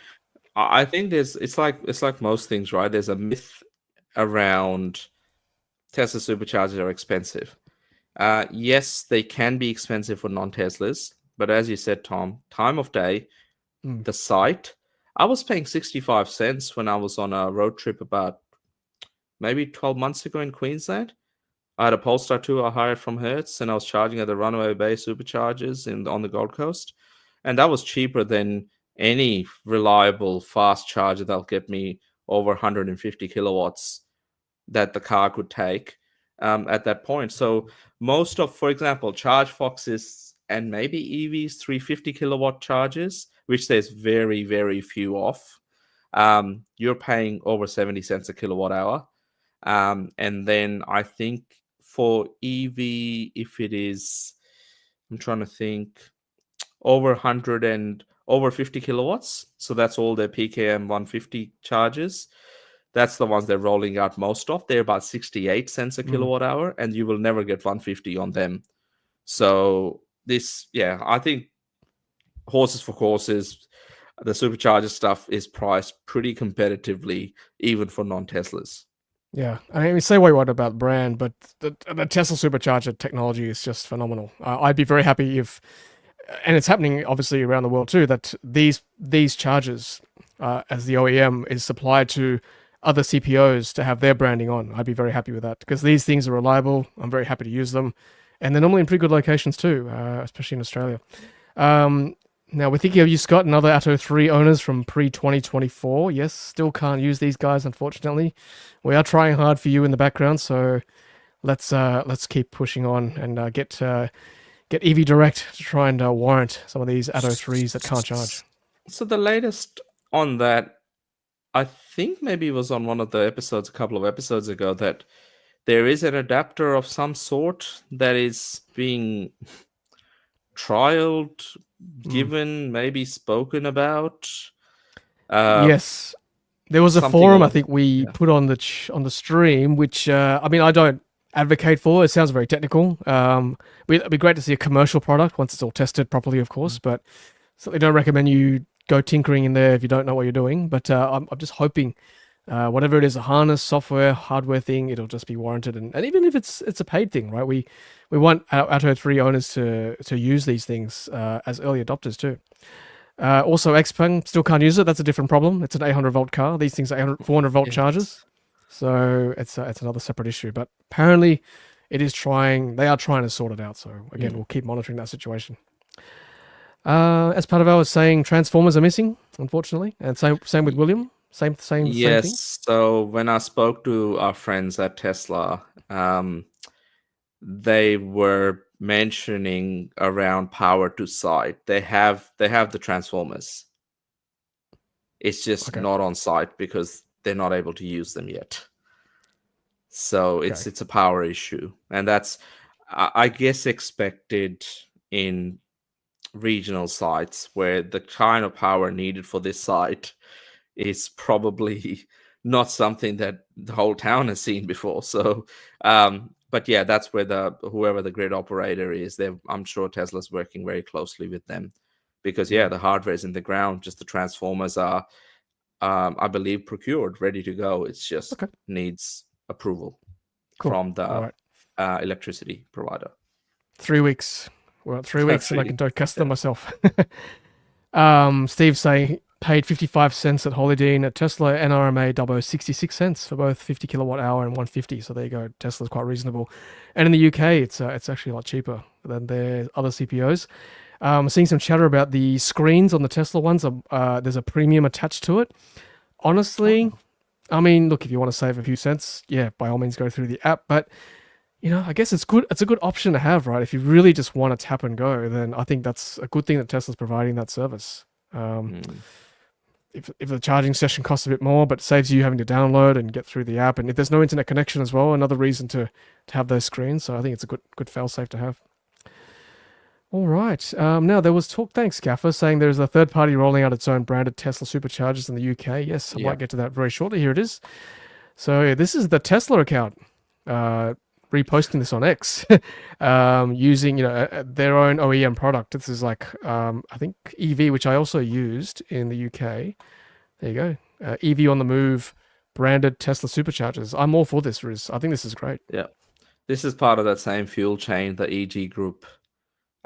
I think it's like most things, right? There's a myth around Tesla superchargers are expensive. Yes, they can be expensive for non-Teslas, but as you said, Tom, time of day, Mm. the site. I was paying 65 cents when I was on a road trip about maybe 12 months ago in Queensland. I had a Polestar 2 I hired from Hertz, and I was charging at the Runaway Bay Superchargers on the Gold Coast, and that was cheaper than any reliable fast charger that'll get me over 150 kilowatts that the car could take at that point. So most of, for example, Charge Foxes and maybe EVs 350 kilowatt chargers, which there's very, very few of, you're paying over 70 cents a kilowatt hour. And then I think for EV, if it is, I'm trying to think, over 100 and over 50 kilowatts. So that's all their PKM 150 charges. That's the ones they're rolling out most of. They're about 68 cents a Mm. kilowatt hour, and you will never get 150 on them. So this, yeah, I think horses for courses, the supercharger stuff is priced pretty competitively, even for non-Teslas. Yeah, I mean, say what you want about the brand, but the Tesla supercharger technology is just phenomenal. I'd be very happy if, and it's happening obviously around the world too, that these chargers, as the OEM, is supplied to other CPOs to have their branding on. I'd be very happy with that because these things are reliable. I'm very happy to use them, and they're normally in pretty good locations too, especially in Australia. Um, Now we're thinking of you, Scott, and other Atto 3 owners from pre-2024. Yes, still can't use these guys, unfortunately. We are trying hard for you in the background, so let's keep pushing on and get EV Direct to try and warrant some of these Atto 3s that can't charge. So the latest on that, I think maybe it was on one of the episodes, a couple of episodes ago, that there is an adapter of some sort that is being trialed, Mm. given, maybe spoken about. Uh, Yes, there was a something forum I along. think we Yeah. put on on the stream, which I mean I don't advocate for. It sounds very technical. It'd be great to see a commercial product once it's all tested properly, of course. But certainly don't recommend you go tinkering in there if you don't know what you're doing. But I'm just hoping, whatever it is, a harness, software, hardware thing, it'll just be warranted. And even if it's a paid thing, right? We want our Atto 3 owners to use these things as early adopters too. Also, Xpeng still can't use it. That's a different problem. It's an 800 volt car. These things are 400 volt Yes. chargers, so it's another separate issue. But apparently, they are trying to sort it out. So again, Mm. we'll keep monitoring that situation. As part of our saying, Transformers are missing, unfortunately, and same with William. Same thing. Yes. So when I spoke to our friends at Tesla, they were mentioning around power to site. They have the transformers. It's just Okay. not on site because they're not able to use them yet. So Okay. it's a power issue, and that's I guess expected in regional sites where the kind of power needed for this site is probably not something that the whole town has seen before. So, but yeah, that's where whoever the grid operator is, I'm sure Tesla's working very closely with them because yeah, Mm. the hardware is in the ground. Just the transformers are, I believe, procured, ready to go. It's just Okay. needs approval Cool. from All the right. electricity provider. 3 weeks. We're at 3 weeks, and I Three. can test them Yeah. myself. Steve saying paid 55 cents at Hollydean at Tesla NRMA Dubbo 66 cents for both 50 kilowatt hour and 150. So there you go. Tesla's quite reasonable. And in the UK, it's actually a lot cheaper than their other CPOs. Seeing some chatter about the screens on the Tesla ones. There's a premium attached to it. Honestly, Oh. I mean, look, if you want to save a few cents, yeah, by all means go through the app. But I guess it's good. It's a good option to have, right? If you really just want to tap and go, then I think that's a good thing that Tesla's providing that service. Mm. If the charging session costs a bit more, but saves you having to download and get through the app, and if there's no internet connection as well, another reason to have those screens. So I think it's a good fail safe to have. All right. Now there was talk. Thanks, Gaffer, saying there's a third party rolling out its own branded Tesla Superchargers in the UK. Yes, I Yeah. might get to that very shortly. Here it is. So this is the Tesla account uh, reposting this on X, using their own OEM product. This is like I think EV, which I also used in the UK. There you go, EV on the move, branded Tesla Superchargers. I'm all for this, Riz. I think this is great. Yeah. This is part of that same fuel chain, the EG Group,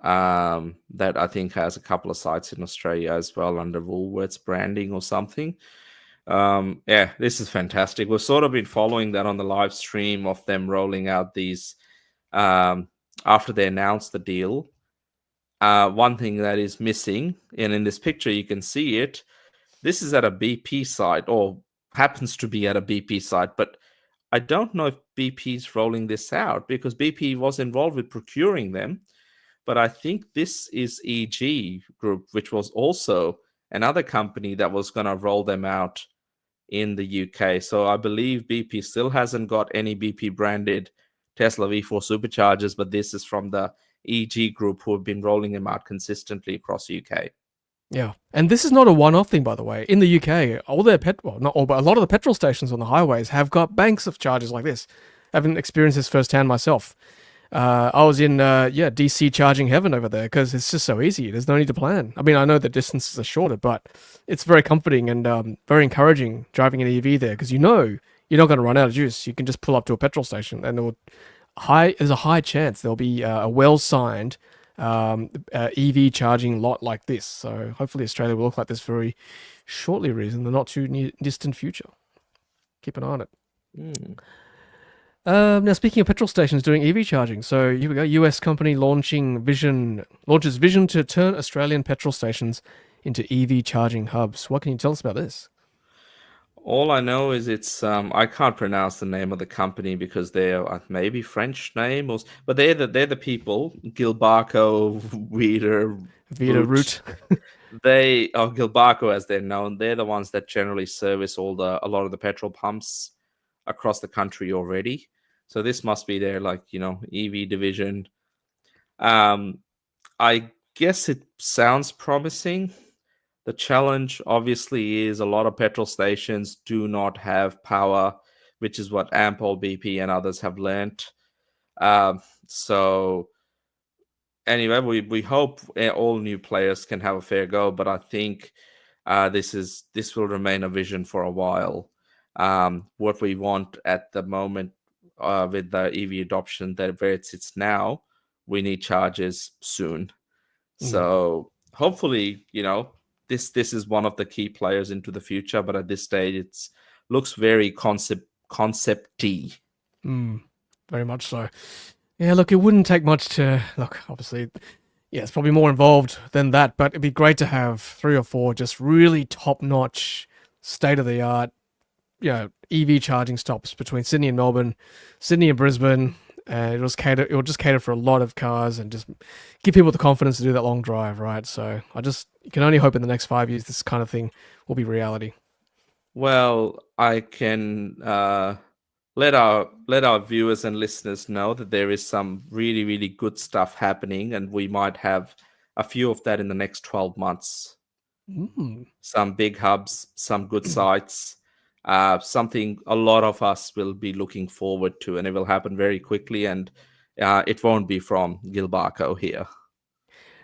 that I think has a couple of sites in Australia as well under Woolworths branding or something. Yeah, this is fantastic. We've sort of been following that on the live stream of them rolling out these after they announced the deal. One thing that is missing, and in this picture you can see it, this is at a BP site or happens to be at a BP site, but I don't know if BP is rolling this out because BP was involved with procuring them. But I think this is EG Group, which was also another company that was going to roll them out in the UK. So I believe BP still hasn't got any BP branded Tesla V4 superchargers, but this is from the EG Group who have been rolling them out consistently across the UK. Yeah, and this is not a one-off thing, by the way. In the UK, all their not all, but a lot of the petrol stations on the highways have got banks of chargers like this. I haven't experienced this firsthand myself. I was in DC charging heaven over there because it's just so easy. There's no need to plan. I mean, I know the distances are shorter, but it's very comforting and very encouraging driving an EV there because you're not going to run out of juice. You can just pull up to a petrol station, and there's a high chance there'll be a well-signed EV charging lot like this. So hopefully Australia will look like this very shortly, in the not too distant future. Keep an eye on it. Mm. Now, speaking of petrol stations doing EV charging, so here we go. US company launches vision to turn Australian petrol stations into EV charging hubs. What can you tell us about this? All I know is it's I can't pronounce the name of the company because they're maybe French name but they're the people Gilbarco, Vita Root. Gilbarco as they're known. They're the ones that generally service a lot of the petrol pumps across the country already. So this must be their EV division. I guess it sounds promising. The challenge obviously is a lot of petrol stations do not have power, which is what Ampol, BP, and others have learnt. So anyway, we hope all new players can have a fair go, but I think this will remain a vision for a while. What we want at the moment with the EV adoption that where it sits now, we need chargers soon. So hopefully, this is one of the key players into the future, but at this stage, it looks very concept-y. Very much so. Yeah, look, it wouldn't take much to look. Obviously, yeah, it's probably more involved than that, but it'd be great to have 3 or 4 just really top-notch, state-of-the-art, EV charging stops between Sydney and Melbourne, Sydney and Brisbane. It'll just cater for a lot of cars and just give people the confidence to do that long drive, right? So you can only hope in the next 5 years this kind of thing will be reality. Well, I can let our viewers and listeners know that there is some really, really good stuff happening, and we might have a few of that in the next 12 months. Some big hubs, some good sites. Something a lot of us will be looking forward to, and it will happen very quickly, and it won't be from Gilbarco here.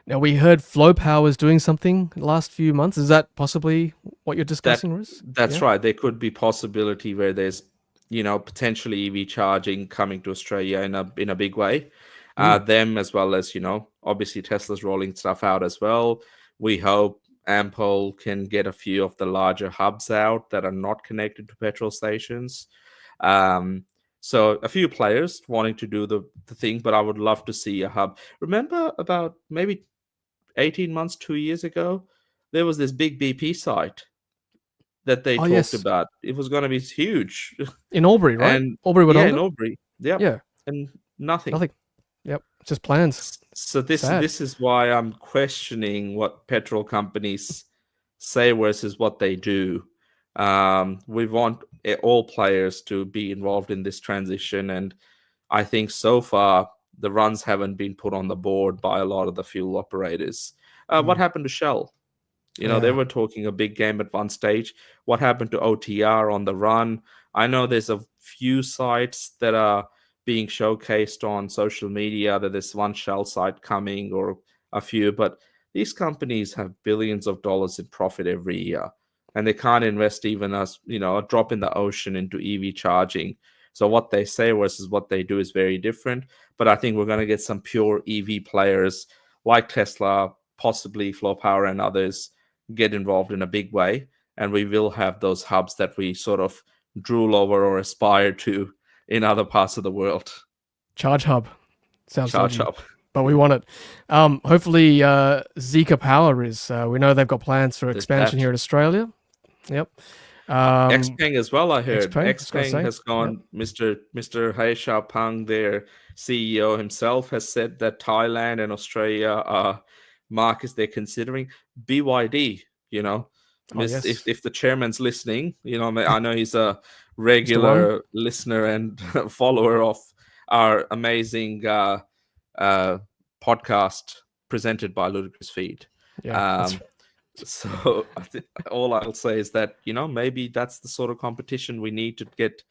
Now, we heard Flow Power is doing something the last few months. Is that possibly what you're discussing, Riz? That's right. There could be possibility where there's, potentially EV charging coming to Australia in a big way. Them as well as, obviously Tesla's rolling stuff out as well. We hope Ampol can get a few of the larger hubs out that are not connected to petrol stations. So a few players wanting to do the thing, but I would love to see a hub. Remember about maybe 18 months, 2 years ago, there was this big BP site that they talked about. It was going to be huge. In Albury, right? And Albury, in Albury. Yep. Yeah. And nothing. Yep. Just plans. So this is why I'm questioning what petrol companies say versus what they do. We want all players to be involved in this transition, and I think so far the runs haven't been put on the board by a lot of the fuel operators. What happened to Shell? They were talking a big game at one stage. What happened to OTR on the run? I know there's a few sites that are being showcased on social media that there's one Shell site coming or a few, but these companies have billions of dollars in profit every year, and they can't invest even a drop in the ocean into EV charging. So what they say versus what they do is very different. But I think we're going to get some pure EV players like Tesla, possibly Flow Power and others get involved in a big way. And we will have those hubs that we sort of drool over or aspire to in other parts of the world. Charge hub. Sounds Charge dodgy, hub. but we want it. Hopefully, Zika Power is. We know they've got plans for expansion here in Australia. Yep. Xpeng as well, I heard. Xpeng has gone. Yep. Mr. Hai Xiaopeng, their CEO himself, has said that Thailand and Australia are markets they're considering. BYD, Yes. if the chairman's listening, I know he's a regular listener and follower of our amazing podcast presented by Ludicrous Feed. Yeah. So all I'll say is that maybe that's the sort of competition we need to get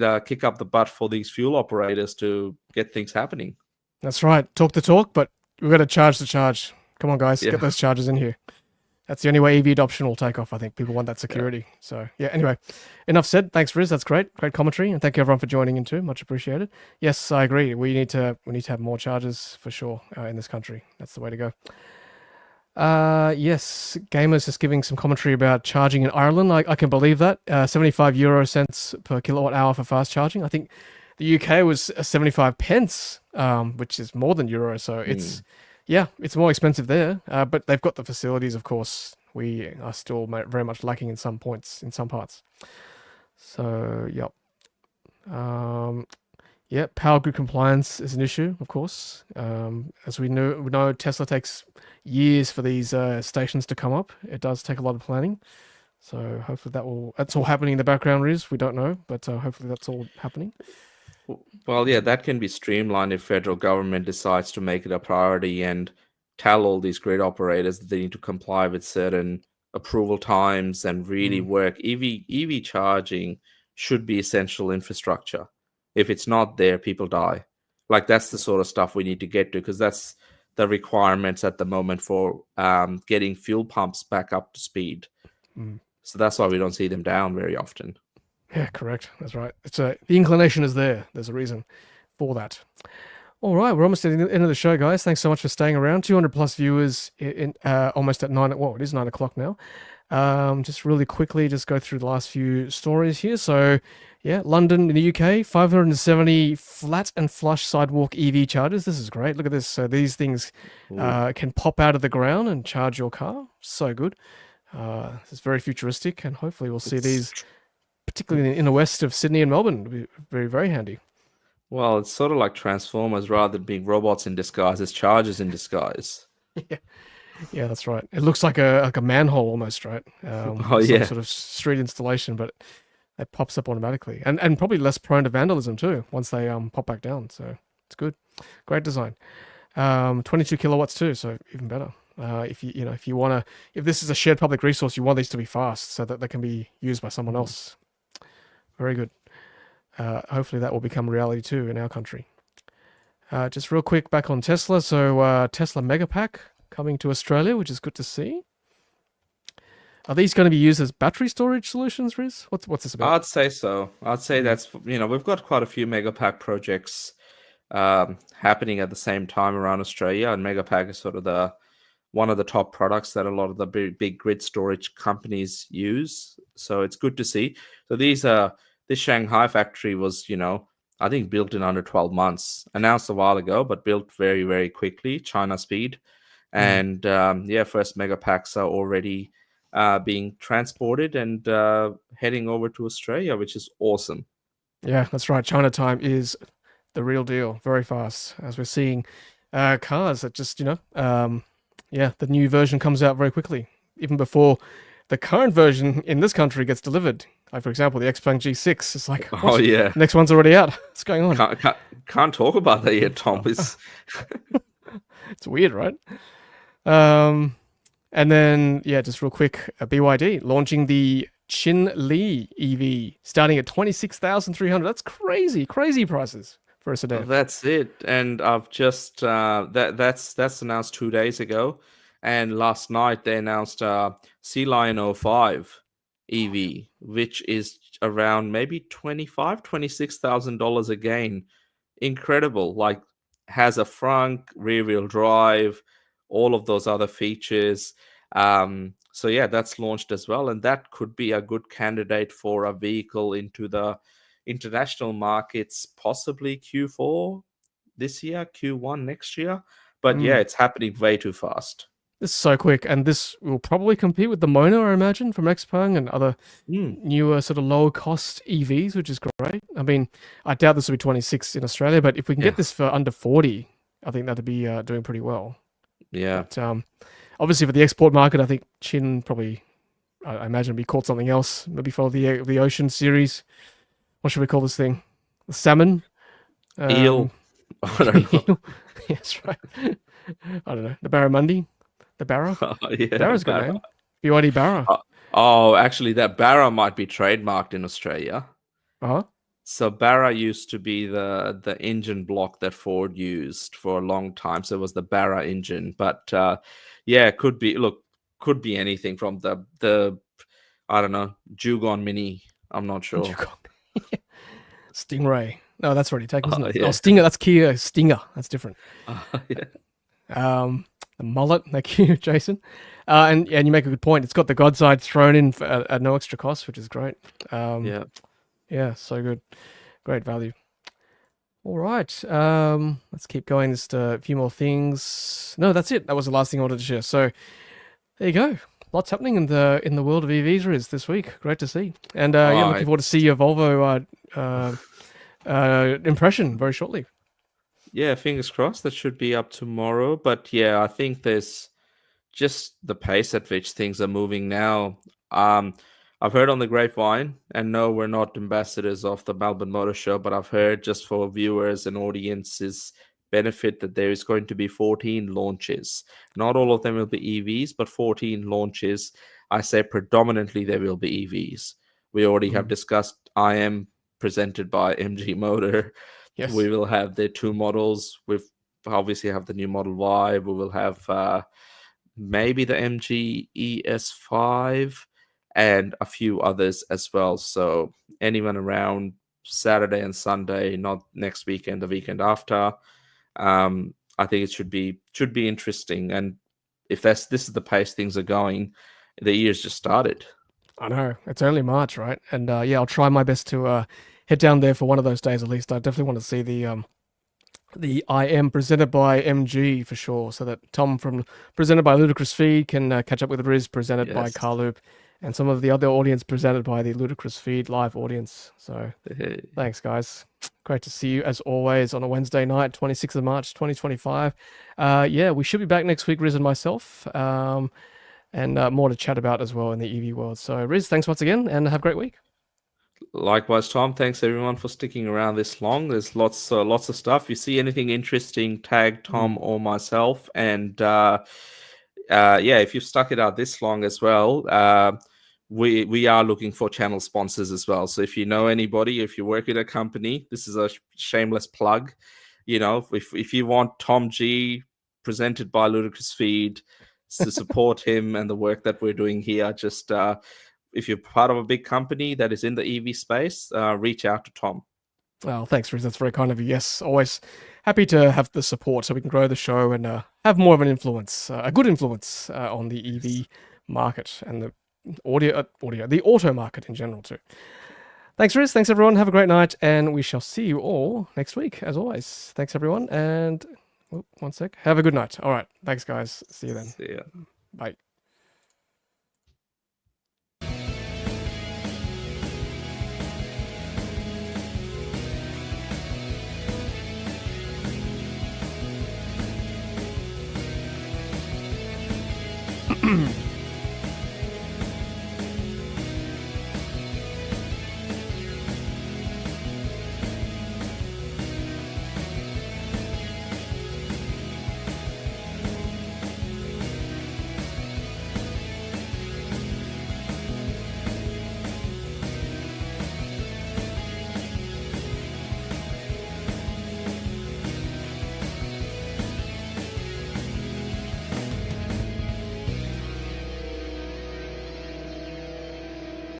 a kick up the butt for these fuel operators to get things happening. That's right. Talk the talk, but we've got to charge the charge. Come on, guys, get those chargers in here. That's the only way EV adoption will take off. I think people want that security. Yeah. So anyway, enough said. Thanks, Riz. That's great commentary, and thank you everyone for joining in too. Much appreciated. Yes, I agree. We need to have more chargers for sure in this country. That's the way to go. Yes, Gamers just giving some commentary about charging in Ireland. I can believe that. 75 euro cents per kilowatt hour for fast charging. I think the UK was 75 pence, which is more than euro. So it's more expensive there. But they've got the facilities, of course. We are still very much lacking in some points, in some parts. So, yep. Power grid compliance is an issue, of course. As we know, Tesla takes years for these stations to come up. It does take a lot of planning. So hopefully that's all happening in the background, Riz. We don't know, but hopefully that's all happening. Well, yeah, that can be streamlined if federal government decides to make it a priority and tell all these grid operators that they need to comply with certain approval times and really work. EV charging should be essential infrastructure. If it's not there, people die. Like, that's the sort of stuff we need to get to, because that's the requirements at the moment for getting fuel pumps back up to speed. So that's why we don't see them down very often. Yeah, correct. That's right. The inclination is there. There's a reason for that. All right, we're almost at the end of the show, guys. Thanks so much for staying around. 200 plus viewers almost at 9. Well, it is 9 o'clock now. Just really quickly, just go through the last few stories here. So, London in the UK, 570 flat and flush sidewalk EV chargers. This is great. Look at this. So these things can pop out of the ground and charge your car. So good. It's very futuristic, and hopefully we'll see these, particularly in the west of Sydney and Melbourne. It'll be very, very handy. Well, it's sort of like Transformers. Rather than being robots in disguise, it's chargers in disguise. Yeah, that's right. It looks like a manhole almost, right? Some sort of street installation, but it pops up automatically, and probably less prone to vandalism too once they pop back down. So it's good, great design. 22 kilowatts too, so even better. If this is a shared public resource, you want these to be fast so that they can be used by someone else. Very good. Hopefully that will become reality too in our country. Just real quick back on Tesla. So Tesla Megapack coming to Australia, which is good to see. Are these going to be used as battery storage solutions, Riz? What's this about? I'd say so. I'd say that's, we've got quite a few Megapack projects happening at the same time around Australia, and Megapack is sort of one of the top products that a lot of the big grid storage companies use. So it's good to see. So this Shanghai factory was, I think built in under 12 months, announced a while ago, but built very, very quickly, China speed. And first Megapacks are already being transported and heading over to Australia, which is awesome. Yeah, that's right. China time is the real deal, very fast, as we're seeing cars that just, the new version comes out very quickly, even before the current version in this country gets delivered. Like, for example, the Xpeng G6 is like, next one's already out. What's going on? can't talk about that yet, Tom. It's weird, right? And then, yeah, just real quick, BYD launching the Qin L EV, starting at 26,300. That's crazy prices for a sedan. That's it. And I've just that's announced 2 days ago, and last night they announced Sea Lion 05 EV, which is around maybe $26,000 again. Incredible. Like, has a front, rear wheel drive, all of those other features. So yeah, that's launched as well, and that could be a good candidate for a vehicle into the international markets, possibly Q4 this year, Q1 next year. But yeah, it's happening way too fast. This is so quick, and this will probably compete with the Mona, I imagine, from XPeng and other newer sort of lower cost EVs, which is great. I mean, I doubt this will be 26 in Australia, but if we can get this for under 40, I think that'd be doing pretty well. Yeah. But, obviously, for the export market, I think Qin probably, I imagine, be called something else. Maybe for the Ocean series. What should we call this thing? The salmon? Eel. I don't know. Yes, right. I don't know. The barramundi? The Barra? Yeah, Barra's a good name. BYD Barra. Oh, actually, that Barra might be trademarked in Australia. Uh-huh. So Barra used to be the engine block that Ford used for a long time. So it was the Barra engine. But yeah, could be anything from the I don't know, Jugon Mini. I'm not sure. Stingray. No, that's already taken, isn't it? Yeah. Oh, Stinger. That's Kia Stinger. That's different. Yeah. The mullet. Thank you, Jason. And you make a good point. It's got the God side thrown in at no extra cost, which is great. Yeah, so good. Great value. All right. Let's keep going. Just a few more things. No, that's it. That was the last thing I wanted to share. So there you go. Lots happening in the world of EVs is this week. Great to see. And looking forward to see your Volvo impression very shortly. Yeah, fingers crossed. That should be up tomorrow. But yeah, I think there's just the pace at which things are moving now. I've heard on the grapevine, and no, we're not ambassadors of the Melbourne Motor Show, but I've heard, just for viewers and audiences' benefit, that there is going to be 14 launches. Not all of them will be EVs, but 14 launches. I say predominantly there will be EVs. We already have discussed IM presented by MG Motor. Yes. We will have their two models. We obviously have the new Model Y. We will have maybe the MG ES5 and a few others as well. So anyone around Saturday and Sunday, not next weekend, the weekend after, I think it should be interesting. And if this is the pace things are going, the year's just started. I know, it's only March, right? And I'll try my best to head down there for one of those days at least. I definitely want to see the IM presented by MG for sure, so that Tom from presented by Ludicrous Feed can catch up with Riz presented by Carloop, and some of the other audience presented by the Ludicrous Feed live audience. So thanks, guys. Great to see you as always on a Wednesday night, 26th of March, 2025. We should be back next week, Riz and myself, and more to chat about as well in the EV world. So Riz, thanks once again, and have a great week. Likewise, Tom. Thanks everyone for sticking around this long. There's lots of stuff. If you see anything interesting, tag Tom or myself. And if you've stuck it out this long as well, we are looking for channel sponsors as well. So if you know anybody, if you work at a company, this is a shameless plug. You know, if you want Tom G presented by Ludicrous Feed to support him and the work that we're doing here, just if you're part of a big company that is in the EV space, reach out to Tom. Well, thanks, Riz. That's very kind of you. Yes, always happy to have the support so we can grow the show and have more of an influence, a good influence on the EV market and the the auto market in general too. Thanks, Riz. Thanks, everyone. Have a great night, and we shall see you all next week, as always. Thanks, everyone, and one sec. Have a good night. All right. Thanks, guys. See you then. See ya. Bye.